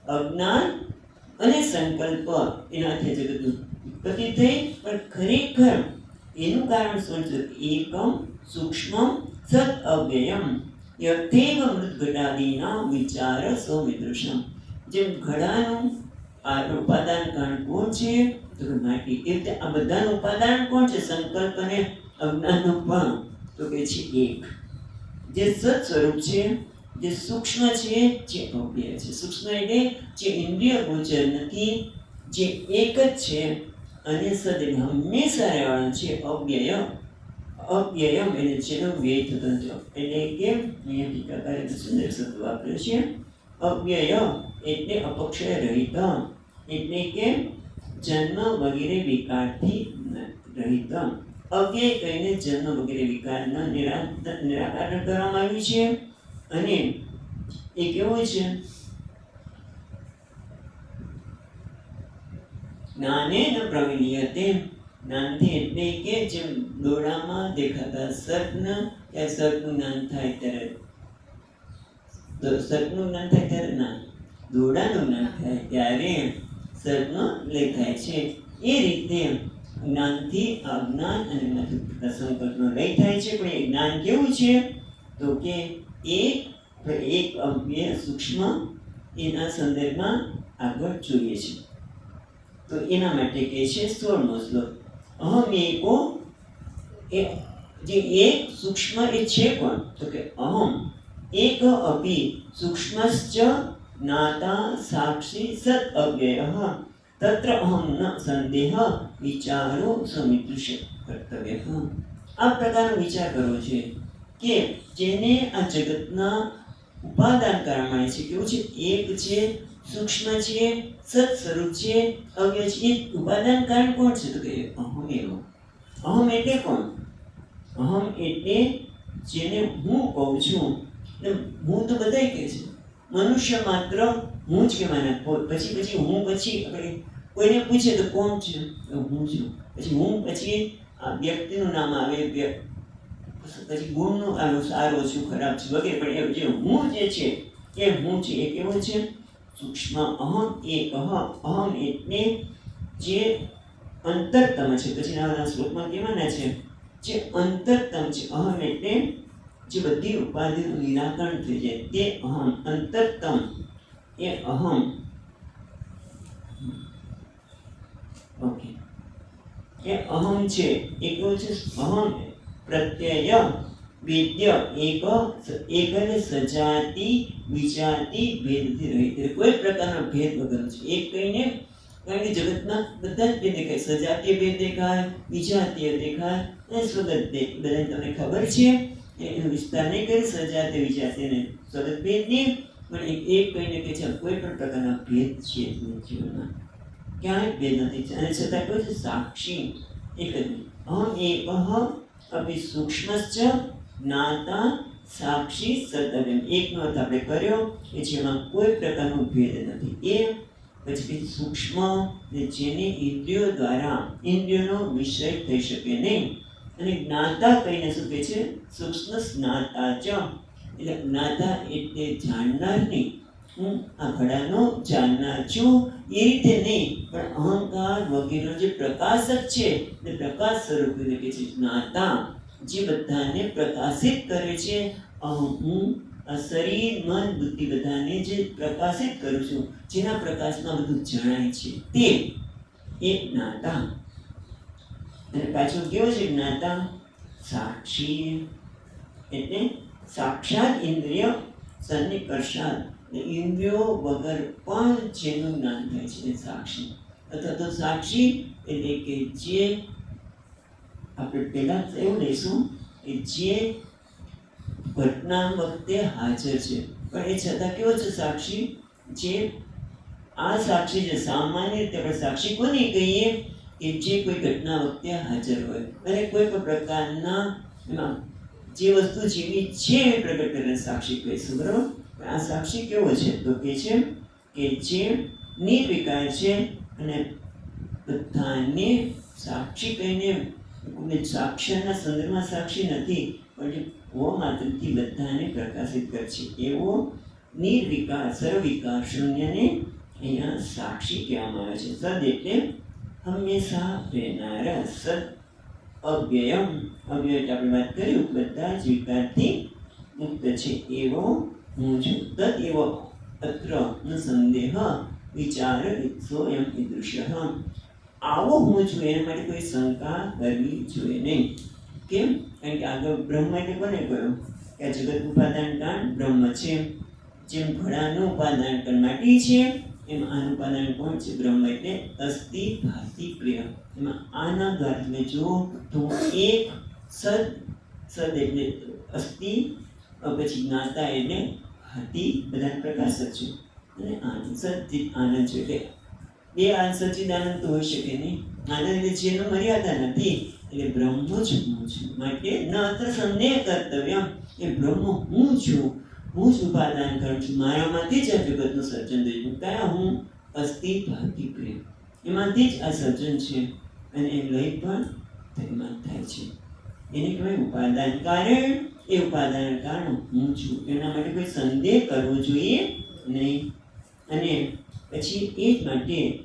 અજ્ઞાન અને સંકલ્પ. એનાથી જગતનું ઉત્પત્તિ થઈ. પણ ખરેખર એનું કારણ શું છે? એકમ સૂક્ષ્મ સત અવ્યયમ યથેવ મૃદઘટાદીના વિચાર સૌમિદૃશમ. જેમ ઘડાનું આ ઉપાદાન કારણ કોણ છે? તો માટી. એ રીતે આ બધાનું ઉપાદાન કોણ છે? સંકલ્પ અને અજ્ઞાનનું પણ. તો કે છે એક. જે સત સ્વરૂપ છે, જે સૂક્ષ્મ છે, જે અવ્યય છે. સૂક્ષ્મ એટલે જે ઇન્દ્રિય ગોચર નથી, જે એક જ છે. અને સદ હંમેશા રહેવાનું છે. અવ્યય, અવ્યયમ એટલે જેનો વ્યય થતો નથી. એટલે કે અહીંયા ટીકાકારે સુંદર શબ્દ વાપર્યો છે. અવ્યય એટલે અપક્ષય રહિત, એટલે કે જન્મ વગેરે વિકારથી રહિત. અવ્યય કહીને જન્મ વગેરે વિકારના નિરાકરણ કરવામાં આવ્યું છે. અને એ કેવું છે? જ્ઞાને ન પ્રવિલીયતે. જ્ઞાનથી એટલે કે જેમ દોડામાં દેખાતા સર્પના, ત્યાં સર્પનું જ્ઞાન થાય ત્યારે, સર્પનું જ્ઞાન થાય ત્યારે ના, દોડાનું જ્ઞાન થાય ત્યારે સર્પનો લય થાય છે. એ રીતે જ્ઞાનથી અજ્ઞાન અને સંકલ્પનો લય થાય છે. પણ એ જ્ઞાન કેવું છે? તો કે એક અવ્યય સૂક્ષ્મ, એના સંદર્ભમાં આગળ જોઈએ છે. તો એના માટે કહે છે 16મો શ્લોક. અહમ એકો. એ જે એક સૂક્ષ્મ એ છે કોણ? તો કે અહમ એક અપી સૂક્ષ્મશ્ચ જ્ઞાતા સાક્ષી સત અવ્યયઃ તત્ર અહમ ન સંદેહ વિચારો સમિદૃશ કર્તવ્યઃ. આ પ્રકારનો વિચાર કરવો છે કે જેને આ જગતના ઉપાદાન કારણ માને છે. કેવું છે? એક છે, સૂક્ષ્મ છે, સત સ્વરૂપ છે, અવ્યય છે. એ ઉપાદાન કારણ કોણ છે? તો કે અહમ એવો. અહમ એટલે કોણ? અહમ એટલે જેને હું કહું છું. હું તો બધાય કહે છે, મનુષ્ય માત્ર હું જ કહેવાના. પછી હું પછી આપણે કોઈને પૂછે તો કોણ છે? તો હું છું. પછી હું પછી આ વ્યક્તિનું નામ આવે, પછી ગુણનું આનું સારો છું, ખરાબ છે વગેરે. પણ એ જે હું જે છે એ હું છે. એ કેવું છે? સૂક્ષ્મ અહમ એક. અહમ એટલે જે અંતરતમ છે. પછી આ શ્લોકમાં કહેવાના છે જે અંતરતમ છે. અહમ એટલે જે બધી ઉપાધિનું નિરાકરણ થઈ જાય તે અહમ. અંતરતમ એ અહમ. ઓકે, એ અહમ છે. એ કેવું છે? અહમ પ્રત્યય વેદ્ય એક એટલે સજાતિ વિજાતિ ભેદથી રહિત. કોઈ પ્રકારનો ભેદ વગરનો છે. એક કહીને, કારણ કે જગતમાં બધા જ ભેદ દેખાય. સજાતીય ભેદ દેખાય, વિજાતીય દેખાય અને સ્વગત ભેદ. બધાને તમને ખબર છે, એનો વિસ્તાર નહીં કરી. સજાતીય વિજાતીય અને સ્વગત ભેદ નહીં, પણ એક કહીને કે છે કોઈ પણ પ્રકારના ભેદ છે જીવનમાં, ક્યાંય ભેદ નથી. અને છતાં કોઈ છે સાક્ષી એક જ. અહમ એક અભી સૂક્ષ્મશ્ચ જ્ઞાતા સાક્ષી સતવ્યમ. એકનો અર્થ આપણે કર્યો કે જેમાં કોઈ પ્રકારનો ભેદ નથી. એ પછી સૂક્ષ્મ જેને ઇન્દ્રિયો દ્વારા ઇન્દ્રિયોનો વિષય થઈ શકે નહીં. અને જ્ઞાતા કહીને શું કહે છે? સૂક્ષ્મ જ્ઞાતા ચ. એટલે જ્ઞાતા એટલે જાણનાર નહીં. હું આ ઘડાનો જાણનાર છું એ રીતે નહીં, પણ અહંકાર વગેરે જે પ્રકાશક છે તે પ્રકાશ સ્વરૂપ કે છે જ્ઞાતા, જે બધાને પ્રકાશિત કરે છે. હું આ શરીર મન બુદ્ધિ બધાને જે પ્રકાશિત કરું છું, જેના પ્રકાશમાં બધું જણાય છે તે એ જ્ઞાતા. અને પાછું કેવું છે જ્ઞાતા? સાક્ષી. એટલે સાક્ષાત ઇન્દ્રિય સન્નિકર્ષાત, ઇન્દ્રિયો વગર પણ જેનું જ્ઞાન થાય છે એ સાક્ષી. અથવા તો સાક્ષી એટલે કે જે આપણે પહેલા એવું લઈશું કે જે ઘટના વખતે હાજર છે, પણ એ છતાં કેવો છે સાક્ષી? જે આ સાક્ષી જે સામાન્ય રીતે આપણે સાક્ષી કોને કહીએ? કે જે કોઈ ઘટના વખતે હાજર હોય અને કોઈ પણ પ્રકારના એમાં જે વસ્તુ જેવી છે એ પ્રગટ કરીને સાક્ષી કહીશું, બરાબર? આ સાક્ષી કેવો છે? તો કે છે કે જે નિર્વિકાર છે અને બધાને સાક્ષી કહીને સાક્ષરના સંદર્ભમાં સાક્ષી નથી, પણ જે માત્રથી બધાને પ્રકાશિત કરે છે એવો નિર્વિકાર સર્વવિકાર શૂન્યને અહીંયા સાક્ષી કહેવામાં આવે છે. સદ એટલે હંમેશા રહેનારા, સદ અવ્યયમ. અવ્યય એટલે આપણે વાત કરી બધા જ વિકારથી મુક્ત છે એવો હું છું. તદ એવો અત્ર ન સંદેહ વિચાર સોયમ ઈદૃશ્ય. આવો હું છું એના માટે કોઈ શંકા કરવી જોઈએ નહીં. કેમ? કારણ કે આગળ બ્રહ્મ એટલે કોને કહ્યું? કે આ જગત ઉપાદાન કાંડ બ્રહ્મ છે. જેમ ઘોડાનું ઉપાદાન કાંડ માટી છે, એમ આનું ઉપાદાન કોણ છે? બ્રહ્મ. એટલે અસ્થિ ભાતિ પ્રિય. એમાં આના દ્વારા તમે જુઓ તો એક સદ, સદ એટલે અસ્થિ, પછી જ્ઞાતા એટલે ભાતિ, બધા પ્રકાશ છે. અને આનંદ સચિત આનંદ છે. એટલે બે આ સચિદાનંદ તો હોઈ શકે નહીં. આનંદ એટલે જેનો મર્યાદા નથી, એટલે બ્રહ્મ જ હું છું. માટે ન અત્ર સંદેહ કર્તવ્ય. એ બ્રહ્મ હું છું, હું જ ઉપાદાન કરું છું. મારામાંથી જ આ જગતનું સર્જન થયું છે. કયા? હું અસ્થિ ભાતિ પ્રિય, એમાંથી જ આ સર્જન છે અને એ લય પણ તેમાં થાય છે. એને કહેવાય ઉપાદાન કારણ. એ ઉપાદાન કારણ હું છું, એના માટે કોઈ સંદેહ કરવો જોઈએ નહીં. અને પછી એ જ માટે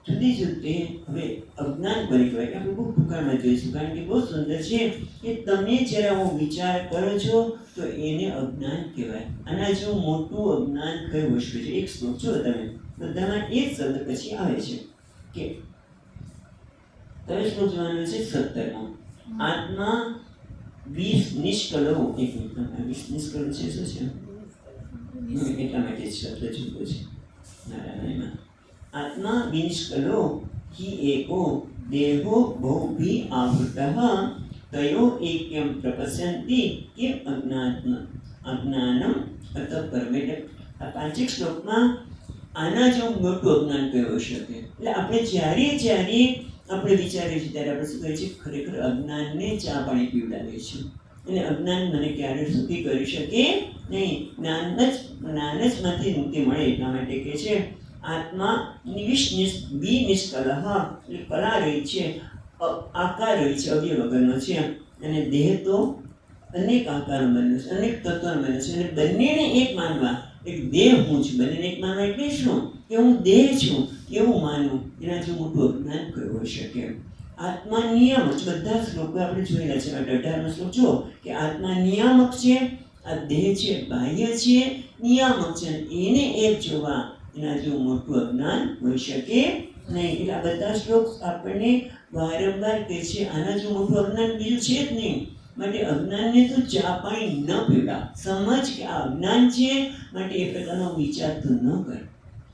જુદી જુદી હવે અજ્ઞાન કરી કહેવાય કે આપણે બહુ ટૂંકામાં જોઈશું, કારણ કે બહુ સુંદર છે કે તમે જ્યારે આવો વિચાર કરો છો તો એને અજ્ઞાન કહેવાય. આના જેવું મોટું અજ્ઞાન કઈ વસ્તુ છે? એક શ્લોક જો તમે બધામાં એ જ શબ્દ પછી આવે છે કે તમે શ્લોક જોવાનો છે 17મો. આત્મા 20 નિષ્કળો. એક મિનિટ, 20 નિષ્કળો છે શું છે? એટલા માટે શબ્દ જુદો છે નારાયણમાં. આત્મા નિષ્કળો हि एको देहो बहुभिः आवृतः तयो एक्यं प्रपश्यन्ति किम् अज्ञानम् अतः परमेट. આ પાંચેક શ્લોકમાં આના જેવું મોટું અજ્ઞાન કયું શકે? એટલે આપણે જ્યારે આપણે વિચારીએ છીએ ત્યારે આપણે શું કહીએ છીએ? ખરેખર અજ્ઞાનને ચા પાણી પીવડાવીએ છીએ. અને અજ્ઞાન મને ક્યારે સુખી કરી શકે નહીં. જ્ઞાન જ માંથી મુક્તિ મળે. એટલા માટે કહે છે આત્મા નિષ્કલહ, એટલે કલા રહી છે, આકાર રહી છે, અવયવ વગરનો છે. અને દેહ તો અનેક આકારો બન્યો છે, અનેક તત્વો બન્યો છે. અને બંનેને એક માનવા, એક દેહ હું છું, બંનેને એક માનવા એટલે શું? કે હું દેહ છું એવું માનવું. એના જેવું મોટું અજ્ઞાન કયું હોઈ શકે? આત્મા નિયામક. બધા શ્લોકો આપણે જોયેલા છે. 18મો શ્લોક જો કે આત્મા નિયામક છે, આ દેહ છે બાહ્ય છે, નિયામક છે. એને એક જોવા એના જેવું મોટું અજ્ઞાન હોઈ શકે નહીં. એટલે આ બધા શ્લોક આપણને વારંવાર કહે છે આના જેવું મોટું અજ્ઞાન બીજું છે જ નહીં. માટે અજ્ઞાનને તો ચા પાણી ન પીવડા. સમજ કે આ અજ્ઞાન છે, માટે એ પ્રકારનો વિચાર તું ન કર.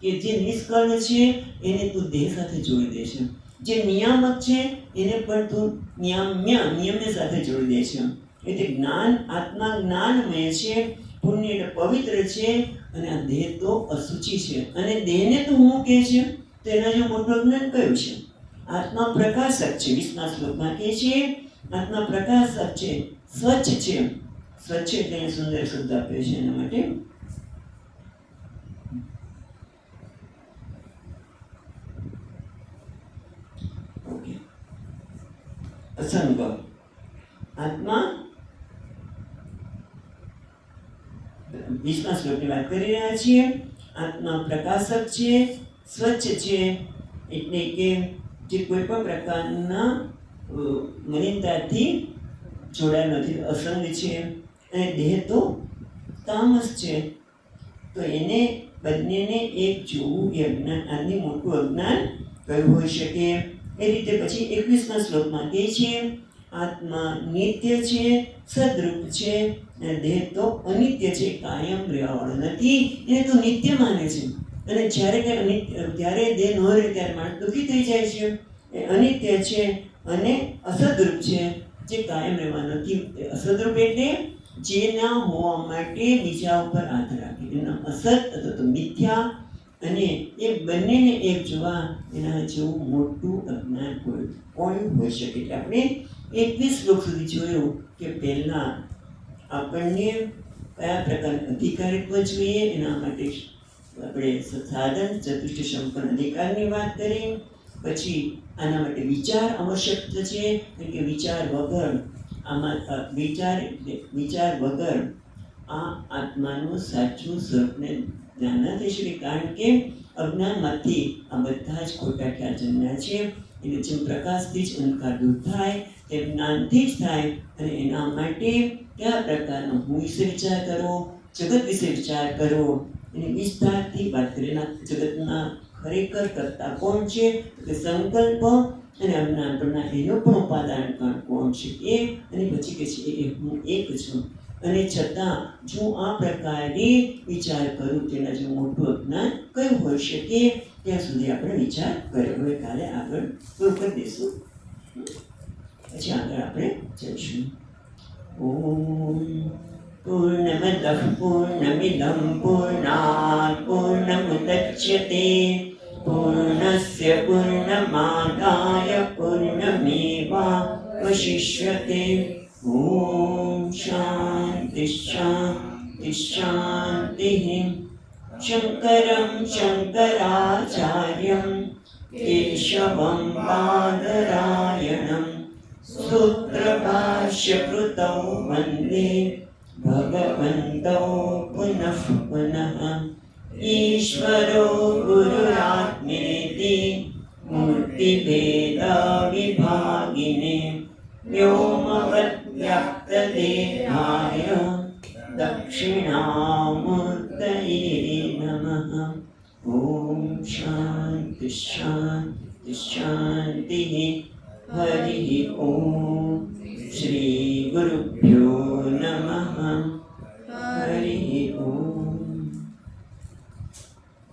કે જે નિષ્કર્ણ છે એને તું દેહ સાથે જોડી દે છે, જે નિયામક છે એને પણ તું નિયમને સાથે જોડી દે છે. એટલે જ્ઞાન, આત્મા જ્ઞાનમય છે, પુણ્ય એટલે પવિત્ર છે, અને આ દેહ તો અશુચિ છે. અને દેહને તો હું કહે છે તો એના જે મોટું અજ્ઞાન કયું છે? આત્મા પ્રકાશક છે. 20મા શ્લોકમાં કહે છે આત્મા પ્રકાશક છે, સ્વચ્છ છે. સ્વચ્છ એટલે સુંદર શબ્દ આપ્યો છે એના માટે. ઓકે, અસંગ. આત્મા 20મા શ્લોકની વાત કરી રહ્યા છીએ. આત્મા પ્રકાશક છે, સ્વચ્છ છે, એટલે કે જે કોઈ પણ પ્રકારના મલિનતાથી જોડાયેલ નથી, અસંગ છે. અને દેહ તો તામસ છે. તો એને બંનેને એક જોવું એ અજ્ઞાન, આની મોટું અજ્ઞાન કયું હોઈ શકે? એ રીતે પછી 21મા શ્લોકમાં કહે છે, આત્મા નિત્ય છે, સદરૂપ છે, અને દેહ તો અનિત્ય છે, કાયમ રહેવાવાળો નથી. એને તો નિત્ય માને છે. અને જ્યારે દેહ ન રહે ત્યારે માણસ દુઃખી થઈ જાય છે. એ અનિત્ય છે અને અસદરૂપ છે, જે કાયમ રહેવાનો નથી. અસદરૂપ એટલે જેના હોવા માટે બીજા ઉપર આધાર રાખે, એના અસત અથવા તો મિથ્યા. અને એ બંનેને એક જોવા, એના જેવું મોટું અજ્ઞાન કોઈ હોઈ શકે. એટલે આપણે 21 શ્લોક સુધી જોયું કે પહેલાં આપણને કયા પ્રકારનું અધિકારીત્વ જોઈએ, એના માટે આપણે સાધન ચતુષ્ટ સંપન્ન અધિકારની વાત કરી. પછી આના માટે વિચાર આવશ્યક છે, કારણ કે વિચાર વગર વિચાર વગર આ આત્માનું સાચું સ્વરૂપને જ્ઞાન ન થઈ શકે. કારણ કે અજ્ઞાનમાંથી આ બધા જ ખોટા ખ્યાલ જન્મ્યા છે. એટલે જેમ પ્રકાશથી જ અંધકાર દૂર થાય તેમ જ્ઞાનથી જ થાય. અને એના માટે કયા પ્રકારનો હું વિશે વિચાર કરવો, જગત વિશે વિચાર કરવો, એની વિસ્તારથી વાત કરેલા. જગતના ખરેખર કરતા કોણ છે? કે સંકલ્પ અને અજ્ઞાન પરના એનો પણ ઉપાદાન કોણ છે? એ. અને પછી કે છે એ હું એક છું. અને છતાં જો આ પ્રકારે વિચાર કરું તેના જે મોટું અજ્ઞાન કયું હોઈ શકે? ત્યાં સુધી આપણે વિચાર કર્યો. હવે કાલે આગળ પૂરું કરી દઈશું, પછી આગળ આપણે જઈશું. ઓમ પૂર્ણમદઃ પૂર્ણમિદં પૂર્ણાત પૂર્ણમુદચ્યતે પૂર્ણસ્ય પૂર્ણમાદાય પૂર્ણમેવાવશિષ્યતે. ઓમ શાંતિ શાંતિ શાંતિ. શંકરં શંકરાચાર્યં કેશવં બાદરાયણં સૂત્રભાષ્યકૃતૌ વંદે ભગવन्तौ પુનઃ પુનઃ. ઈશ્વરો ગુરુરાત્મેતિ મૂર્તિભેદવિભાગિને વ્યોમવદ્વ્યાપ્તદેહાય દક્ષિણામૂર્તયે નમઃ. ઓમ શાંતિ શાંતિ શાંતિ. હરિ ઓમ. શ્રી ગુરુભ્યો